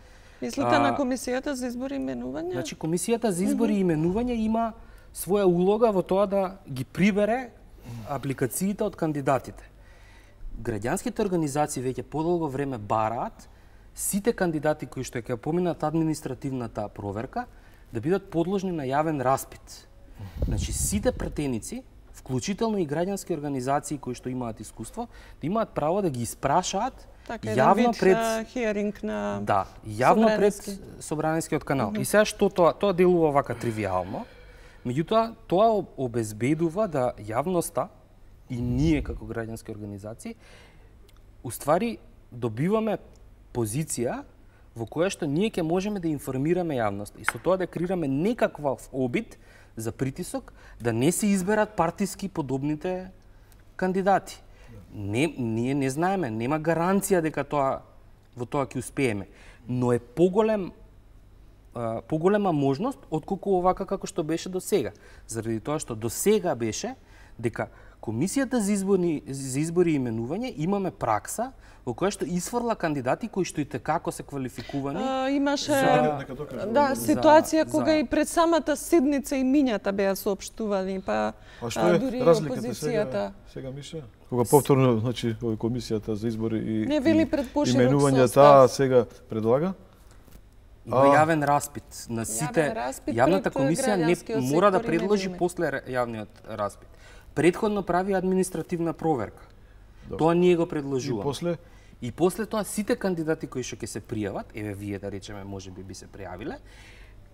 [SPEAKER 1] Мислите на Комисијата за избори и именување?
[SPEAKER 3] Значи, Комисијата за избори и именување има своја улога во тоа да ги прибере апликациите од кандидатите. Граѓанските организации веќе подолго време бараат сите кандидати кои што ќе поминат административната проверка да бидат подложни на јавен распит. Значи, сите пратеници, вклучително и граѓански организации кои што имаат искуство, да имаат право да ги испрашаат јавно пред
[SPEAKER 1] херинг на
[SPEAKER 3] јавно пред собранискиот канал. И сега што тоа делува вака тривијално, меѓутоа тоа обезбедува да јавноста и ние како граѓански организации уствари добиваме позиција во која што ние ќе можеме да информираме јавност и со тоа да креираме некаков обид за притисок да не се изберат партиски подобните кандидати. Ние не знаеме, нема гаранција дека во тоа ќе успееме, но е поголема можност отколку овака како што беше до сега. Заради тоа што до сега беше дека Комисијата за избори и именување имаме пракса во која што исфрла кандидати кои што и како се квалификувани.
[SPEAKER 1] Имаше ситуација кога и пред самата седница имињата беа соопштувани, па дури и опозицијата.
[SPEAKER 2] Сега Миша, кога повторно, значи, Комисијата за избори и
[SPEAKER 3] именување
[SPEAKER 2] таа сега предлага?
[SPEAKER 3] Има јавен распит на сите. Јавната комисија не мора да предложи после јавниот распит. Предходно прави административна проверка. Тоа ние го предложуваме. И после тоа сите кандидати кои што ќе се пријават, еве вие да речеме можеби би се пријавиле,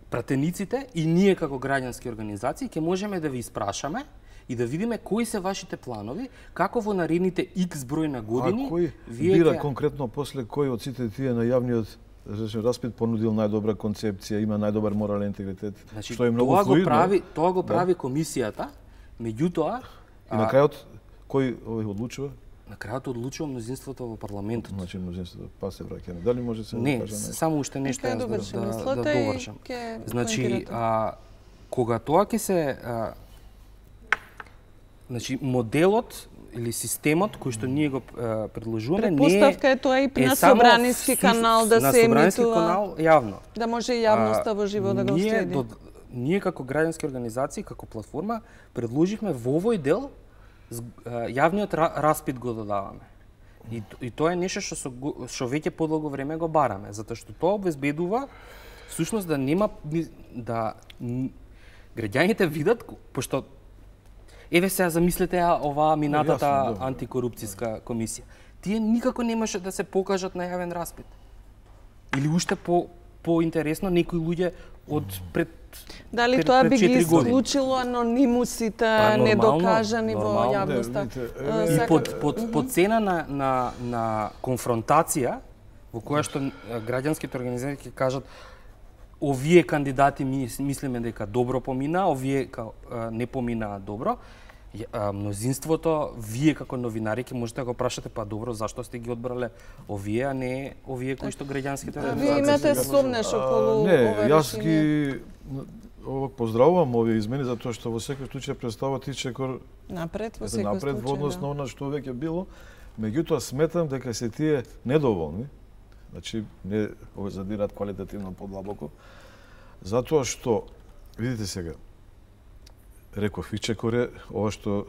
[SPEAKER 3] пратениците и ние како граѓански организации ќе можеме да ви испрашаме и да видиме кои се вашите планови, како во наредните X број на години
[SPEAKER 2] А кој бира конкретно после кој од сите тие на јавниот распит понудил најдобра концепција, има најдобар морален интегритет,
[SPEAKER 3] значи,
[SPEAKER 2] што е многу флуидно.
[SPEAKER 3] Тоа го прави комисијата, меѓутоа
[SPEAKER 2] и на крајот кој одлучува?
[SPEAKER 3] На крајот одлучува мнозинството во парламентот.
[SPEAKER 2] Значи мнозинството, па се враќаме. Дали може се
[SPEAKER 3] не,
[SPEAKER 2] да кажа?
[SPEAKER 3] само уште нешто
[SPEAKER 1] да
[SPEAKER 3] довршам. Значи, кога тоа ќе се значи моделот или системот кој што ние го предложуваме
[SPEAKER 1] предпоставка е тоа и на собраниски канал да се емитува. На собраниски канал
[SPEAKER 3] јавно.
[SPEAKER 1] Да може јавноста во живо да го следи.
[SPEAKER 3] Ние како граѓански организации, како платформа, предложивме во овој дел јавниот распит го додаваме. И тоа е нешто што веќе подолго време го бараме, затоа што тоа обезбедува всушност да нема да граѓаните видат, пошто еве сега замислете оваа минатата антикорупцијска комисија. Тие никако немаше да се покажат на јавен распит. Или уште поинтересно некои луѓе од пред
[SPEAKER 1] дали тоа би ги исклучило анонимусите недокажани во јавноста?
[SPEAKER 3] И под цена на конфронтација во која што граѓанските организации ќе кажат овие кандидати мислиме дека добро поминаа, овие не поминаа добро. Мнозинството, вие како новинари ќе можете да го прашате, па добро, зашто сте ги одбрале овие, а не овие кои што граѓанските организации?
[SPEAKER 1] Вие имате сомнеш околу ова решение?
[SPEAKER 2] Јас ги поздравувам овие измени затоа што во секој случај представуваат и чекор
[SPEAKER 1] напред во секој
[SPEAKER 2] случај во однос на она што веќе било. Меѓутоа сметам дека се тие недоволни. Значи не задираат квалитативно подлабоко. Затоа што видите сега реков и чекоре ова што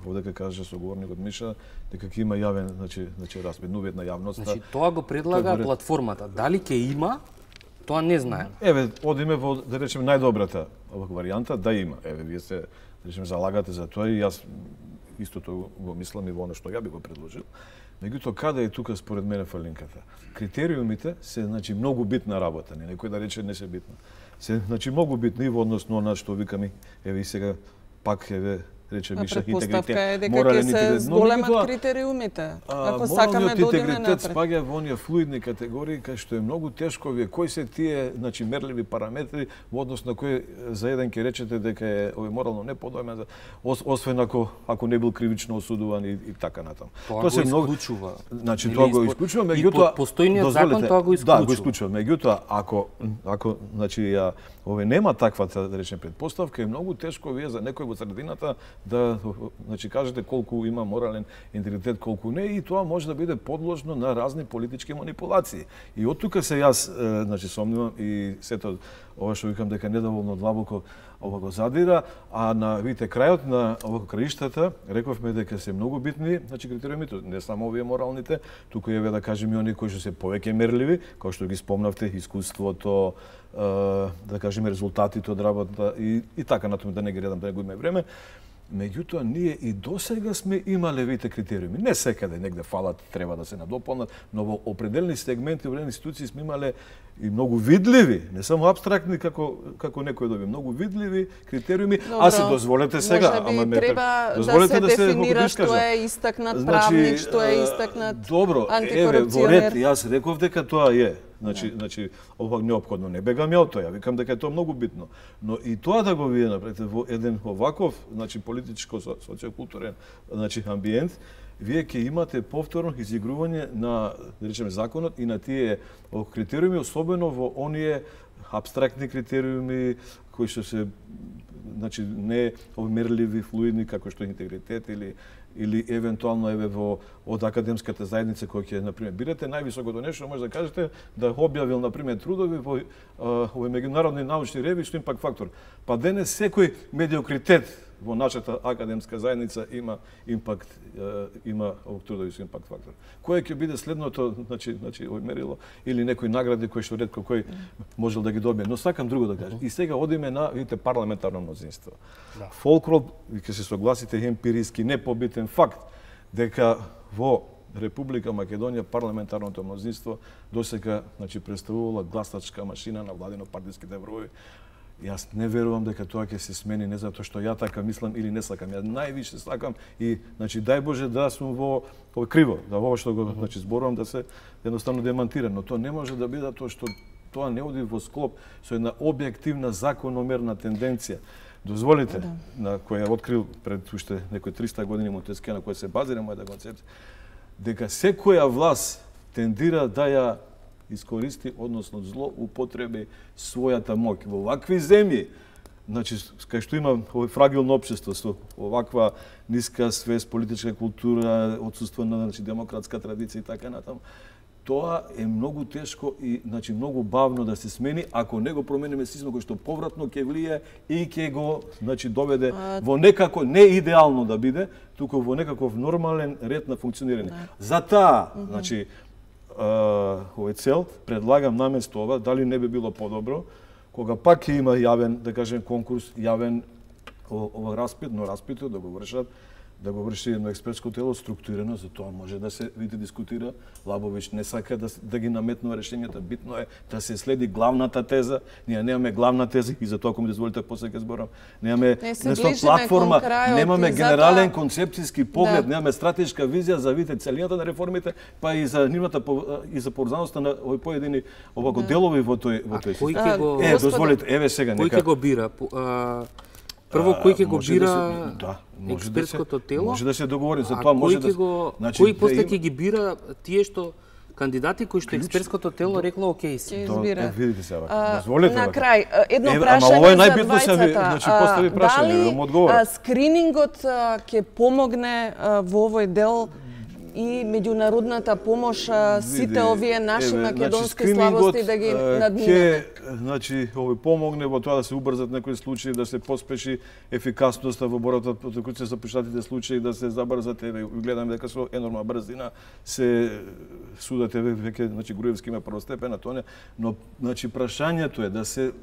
[SPEAKER 2] овдека каже соговорникот Миша дека ќе има јавен значи распит, увид на јавноста.
[SPEAKER 3] Значи тоа го предлага платформата. Дали ќе има? Тоа не знаем.
[SPEAKER 2] Еве, одиме во, да речеме, најдобрата варијанта, да има. Еве, вие се, да речеме, залагате за тоа и јас истото го мислам и во оно што ја би го предложил. Меѓутоа, каде е тука според мене фалинката? Критериумите се, значи, многу битна работа, не некој да рече не се битна. Се, значи, многу битни во однос на она што викаме, еве и сега пак еве рече Миша, интегритет,
[SPEAKER 1] морален интегритет. Зголемат критериумите, ако сакаме да одиме напред.
[SPEAKER 2] Интегритет спаѓа во оние флуидни категории, кај што е многу тешко, вие кои се тие, значи, мерливи параметри во однос на кој за еден ќе речете дека е морално неподојмен, освен ако не бил кривично осудуван и така натаму.
[SPEAKER 3] Тоа се го исклучува.
[SPEAKER 2] Значи, тоа го исклучува, меѓутоа,
[SPEAKER 3] постојниот закон тоа го исклучува.
[SPEAKER 2] Да, го исклучува. Меѓутоа, ако значи нема таквата, да речем, предпоставка, е многу тешко вие за некој во средината да, значи, кажете колку има морален интегритет, колку не, и тоа може да биде подложно на разни политички манипулации. И од тука се јас, значи, сомнувам и сето ова што викам дека недоволно длабоко ова го задира, а на, видите, крајот на овој краиштата, рековме дека се многу битни, значи, критериумите, не само овие моралните, туку еве да кажеме и оние кои што се повеќе мерливи, кои што ги спомнавте, искуството, да кажеме резултатите од работа и така натаму, да не ги редам, да не губиме време. Меѓутоа, ние и досега сме имале вите критериуми. Не секаде негде фалат, треба да се надополнат, но во определени сегменти, во определени институции сме имале и многу видливи, не само абстрактни како некој доби, многу видливи критериуми, а се дозволете сега,
[SPEAKER 1] ама ме треба да се дефинира што е истакнат правник, што е истакнат антикорупционер.
[SPEAKER 2] Во ред, јас реков дека тоа е. Значи, ова неопходно не бегам ја од тоа, викам дека е тоа многу битно. Но и тоа да го вие направите во еден оваков, значи политичко социокултурен, значи амбиент, вие ќе имате повторно изигрување на, да речеме, законот и на тие критериуми, особено во оние абстрактни критериуми кои што се, значи, не мерливи, флуидни, како што е интегритет или евентуално еве од академската заедница кој ќе, например, бирате највисокото нешто, може да кажете да објавил, например, трудови во овој меѓународни научни ревии што импакт фактор. Па денес секој медиокритет во нашата академска заедница има импакт, има трудови со импакт фактор. Кој ќе биде следното, значи овој мерило или некои награди кои што ретко кој можел да ги добие. Но сакам друго да кажам. И сега одиме на, видите, парламентарно мнозинство. Да. Фолклор, ќе се согласите, емпириски непобитен факт дека во Република Македонија парламентарното мнозинство досега, значи, представувала гласачка машина на владино партиските броји. Јас не верувам дека тоа ќе се смени не затоа што ја така мислам или не сакам. Ја највише сакам и значи дај Боже да сум во криво, да ова што го значи зборувам да се едноставно демантира, но тоа не може да биде тоа што тоа не оди во склоп со една објективна закономерна тенденција. Дозволите, на која открил пред уште некои 300 години Монтескје, на која се базира мојата концепција, дека секоја власт тендира да ја искористи, односно злоупотреби својата моќ. Во вакви земји, значи, кај што има овој фрагилно општество со оваква ниска свест, политичка култура, отсуство на значи, демократска традиција и така натаму, тоа е многу тешко и значи многу бавно да се смени ако не го промениме системот кој што повратно ќе влие и ќе го значи доведе во некако не идеално да биде, туку во некаков нормален ред на функционирање. За таа, значи овој цел предлагам наместо ова, дали не би било подобро кога пак ќе има јавен, да кажем, конкурс, јавен ова распит, но распитот да го врши едно експертско тело структурирано, за тоа може да се види дискутира. Лабович не сака да ги наметнува решењата, битно е да се следи главната теза. Ние немаме главна теза и за тоа, ако ми дозволите, после ќе зборам. Немаме платформа, немаме генерален концепцијски поглед, немаме стратешка визија за видите целината на реформите, па и за нивната и за поврзаноста на овој поедини овако делови во тој систем. Дозволите, еве сега нека.
[SPEAKER 3] Кој ќе го бира? Прво, кој ќе го бира експертското тело?
[SPEAKER 2] Може да се договори, за тоа може да...
[SPEAKER 3] Кој после ќе ги бира тие што кандидати кои што експертското тело рекло окей си?
[SPEAKER 2] Видите се, дозволете.
[SPEAKER 1] На крај, едно прашање за двајцата. Дали скринингот ќе помогне во овој дел и меѓународната помош сите овие наши македонски слабости да ги надминеме?
[SPEAKER 2] Значи, овој помогне во тоа да се убрзат некои случаи, да се поспеши ефикасноста во борбата против кои се започнатите случаи, да се забрзат, гледаме дека со енормна брзина се судат веќе, значи Груевски има првостепена, тоа не, но значи прашањето е да се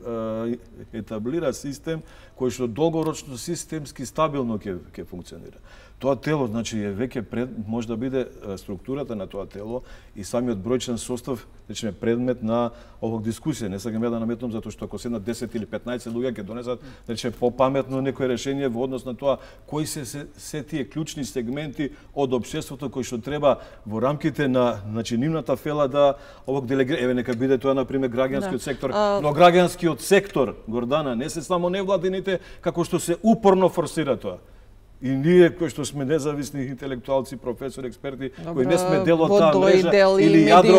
[SPEAKER 2] етаблира систем кој што долгорочно системски стабилно ќе функционира. Тоа тело, значи, е веќе може да биде структурата на тоа тело и самиот бројчен состав, речеме, предмет на овог дискусија. Не сакам ја да наметнам затоа што ако седнат 10 или 15 луѓе ќе донесат, речеме, попаметно некое решение во однос на тоа кои се тие клучни сегменти од општеството кои што треба во рамките на значи нивната фела да овог делегира. Еве нека биде тоа на пример граѓанскиот сектор, но граѓанскиот сектор, Гордана, не се само невладините како што се упорно форсира тоа. И ние кои што сме независни интелектуалци, професори, експерти, кои не сме дел од таа мрежа или јадро,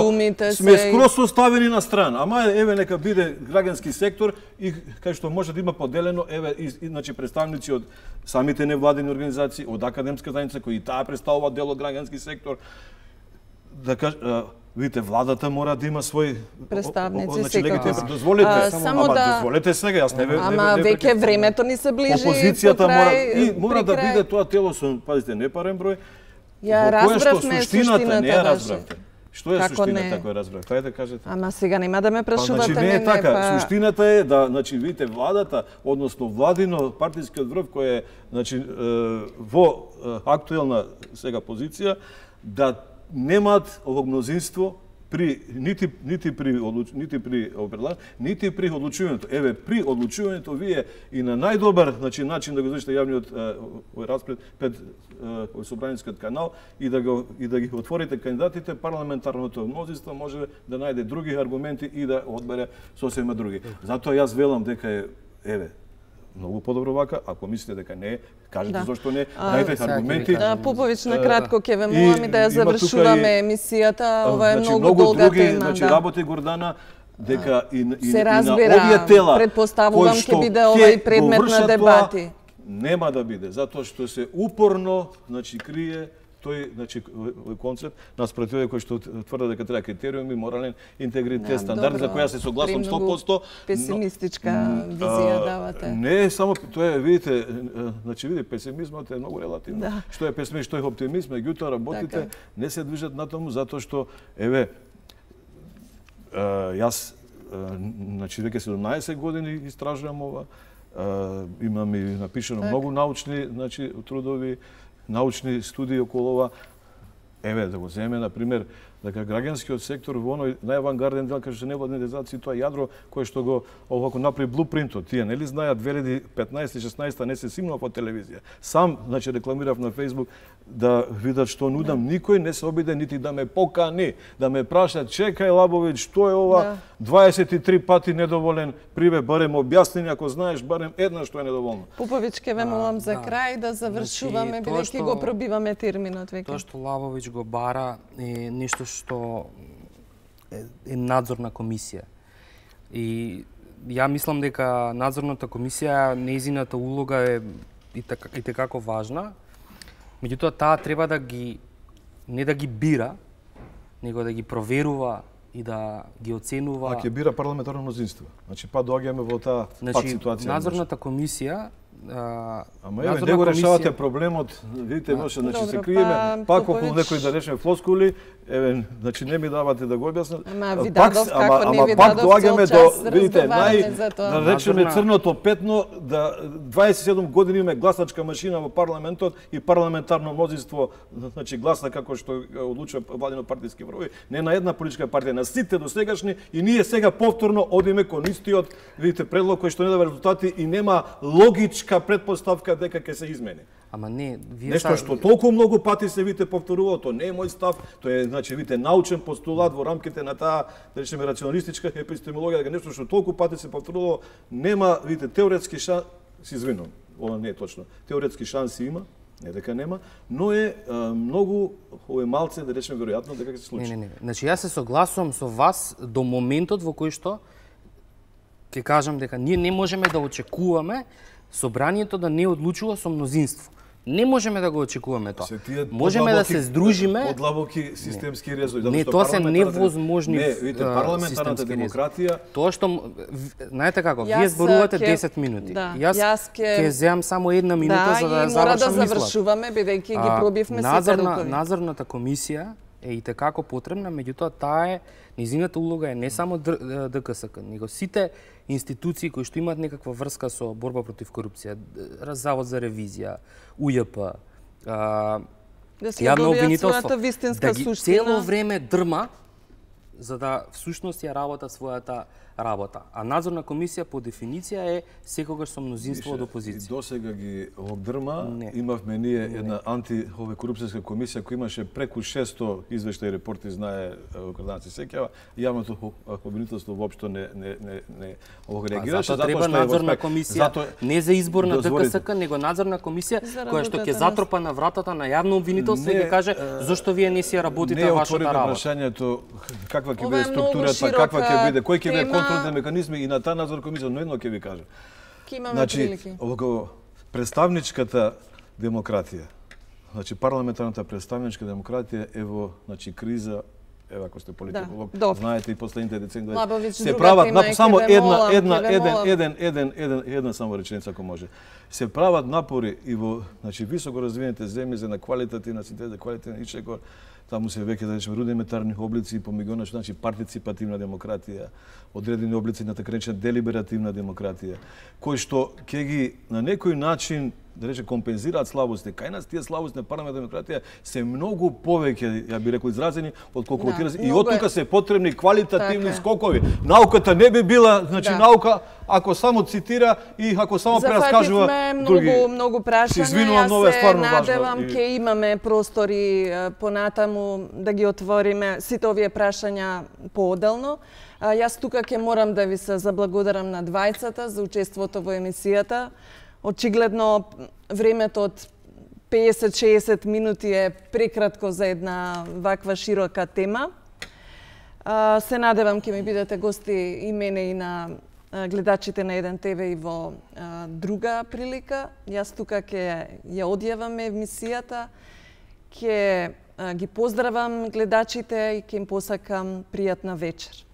[SPEAKER 2] сме скроз оставени на страна. Ама еве нека биде граѓански сектор и кај што може да има поделено еве значи представници од самите невладини организации, од академска заедница кои таа представува дел од граѓански сектор. Да видите, владата мора да има свој
[SPEAKER 1] представници секако.
[SPEAKER 2] Дозволете, дозволете сега, јас не
[SPEAKER 1] Ама веќе времето ни се ближи.
[SPEAKER 2] Опозицијата мора да биде тоа тело со, пазите, непарен број.
[SPEAKER 1] Ја разбравме суштината
[SPEAKER 2] не ја разбравте. Што е суштината која разбравте? Ајде кажете.
[SPEAKER 1] Ама сега нема да ме прашувате
[SPEAKER 2] мене. Не е така. Суштината е да, значи, видите, владата, односно владино партискиот врв кој е, значи, во актуелна сега позиција, да немаат овог мнозинство нити при одлучувањето. Еве, при одлучувањето вие и на најдобар начин да го извршите јавниот распред пред собранискиот канал и да ги отворите кандидатите, парламентарното мнозинство може да најде други аргументи и да одбере сосема други. Затоа јас велам дека е многу подобро вака, ако мислите дека не е, кажете зошто не, дајте аргументи.
[SPEAKER 1] Попович, на кратко ќе ве молам и да ја завршуваме емисијата, ова е многу долга тема.
[SPEAKER 2] Значи работи Гордана дека и на
[SPEAKER 1] овие тела предпоставувам ќе биде овај предмет на дебати.
[SPEAKER 2] Нема да биде, затоа што се упорно, значи крие тој, значи, концепт наспротив кој што тврди дека треба критериуми, морален интегритет, стандарди за која се согласувам 100%.
[SPEAKER 1] Песимистичка визија давате.
[SPEAKER 2] Не само тоа е, видите, значи видите, песимизмот е многу релативно. Што е песимизм, што е оптимизм, меѓутоа работите не се движат на тому затоа што еве јас значи веќе 17 години истражувам ова. Имам и напишано многу научни, значи трудови, научни студии околу ова. Еве, да го земеме, например, дека граѓанскиот сектор во оној најавангарден дел кај што невладни организации, тоа јадро кое што го овако направи блупринтот. Тие нели знаат 2015-16 не се симнува по телевизија. Сам значи рекламирав на Facebook да видат што нудам, никој не се обиде нити да ме покани, да ме праша чекај Лабовиќ, што е ова? 23 пати недоволен, приве барем објаснени ако знаеш барем една што е недоволна.
[SPEAKER 1] Поповиќ, ке ве молам за крај да завршуваме, бидејќи го пробиваме терминот веќе.
[SPEAKER 3] Тоа што Лабовиќ го бара е нешто што е надзорна комисија. И ја мислам дека надзорната комисија, нејзината улога е и tekako важна. Меѓутоа, таа треба да ги, не да ги бира, него да ги проверува и да ги оценува.
[SPEAKER 2] А ќе бира парламентарно мнозинство. Значи, па доаѓаме во таа пат ситуација.
[SPEAKER 3] Надзорната комисија
[SPEAKER 2] Ама еве, не го решавате проблемот, видите, може, значи се криеме, пак околу некои да речеме флоскули, еве, значи не ми давате да го објаснам.
[SPEAKER 1] Ама ви дадов како не ви
[SPEAKER 2] пак
[SPEAKER 1] дадов
[SPEAKER 2] доаѓаме
[SPEAKER 1] до,
[SPEAKER 2] видите, да речеме црното петно, да 27 години имаме гласачка машина во парламентот и парламентарно мнозинство, значи гласа како што одлучува владино партиски врвови, не на една политичка партија, на сите досегашни и ние сега повторно одиме кон истиот, видите, предлог кој што не дава резултати и нема логичка предпоставка дека ќе се измени.
[SPEAKER 3] Ама не, вие
[SPEAKER 2] нешто што толку многу пати се видите повторува, тоа не е мој став, тоа е значи видите научен постулат во рамките на таа, да речеме, рационалистичка епистемологија, дека нешто што толку пати се повторува, нема, видите, теоретски шанс, се извинувам, ова не е точно. Теоретски шанси има, не дека нема, но е многу овој малце да речеме веројатно дека ќе се случи.
[SPEAKER 3] Не. Значи јас се согласувам со вас до моментот во кој што ќе кажам дека ние не можеме да очекуваме собранието да не одлучува со мнозинство. Не можеме да го очекуваме тоа. Можеме да се здружиме.
[SPEAKER 2] Подлабоки системски резови.
[SPEAKER 3] Не, тоа се невозможни.
[SPEAKER 2] Не, видите, парламентарната демократија.
[SPEAKER 3] Тоа што знаете како, вие зборувате 10 минути. Јас ќе земам само една минута за да завршам мислата.
[SPEAKER 1] Мора да завршуваме бидејќи ги пробивме сите рукови.
[SPEAKER 3] Надзорната комисија е и tekako потребна, меѓутоа таа е низината улога е не само ДКСК, него сите институции кои што имаат некаква врска со борба против корупција, Завод за ревизија, УЈП, јавно обвинителство, да ги цело време дрма за да всушност ја работат својата работа. А надзорна комисија по дефиниција е секогаш со мнозинство од опозиција.
[SPEAKER 2] И досега ги дрма, имавме ние една антикорупцијска комисија која имаше преку 600 извештаи и репорти, знае Грданци сеќава, јавното обвинителство воопшто не реагираше.
[SPEAKER 3] Затоа треба надзорна комисија, не за избор на ДКСК, него надзорна комисија која што ќе затропа на вратата на јавно обвинителство и ќе каже зошто вие не си ја работите вашата работа.
[SPEAKER 2] Не отвориме прашањето каква ќе биде структурата, каква ќе биде, кој ќе биде контролни механизми и на таа надзорна комисија, но едно ќе ви кажа. Значи, представничката демократија, значи парламентарната представничка демократија е во криза, еве ако сте политиколог, знаете и последните децении се прават само една само реченица ако може. Се прават напори и во високо развиените земји за на квалитативна синтеза, квалитативна ичекор, таму се веќе да речеме рудиментарни облици помеѓу значи партиципативна демократија, одредени облици на така речена делиберативна демократија, кои што ќе ги на некој начин да рече компензираат слабости. Кај нас тие слабости на парламентарна демократија се многу повеќе, ја би рекол, изразени отколку и оттука се потребни квалитативни скокови. Науката не би била, значи наука ако само цитира и ако само прераскажува други.
[SPEAKER 1] Зафативме многу прашања. Јас се надевам ќе имаме простори понатаму да ги отвориме сите овие прашања поодделно. Јас тука ќе морам да ви се заблагодарам на двајцата за учеството во емисијата. Очигледно времето од 50-60 минути е прекратко за една ваква широка тема. Се надевам ќе ми бидете гости и мене и на гледачите на 1 ТВ и во друга прилика. Јас тука ќе ја одјавам емисијата, ќе ги поздравам гледачите и ќе им посакам пријатна вечер.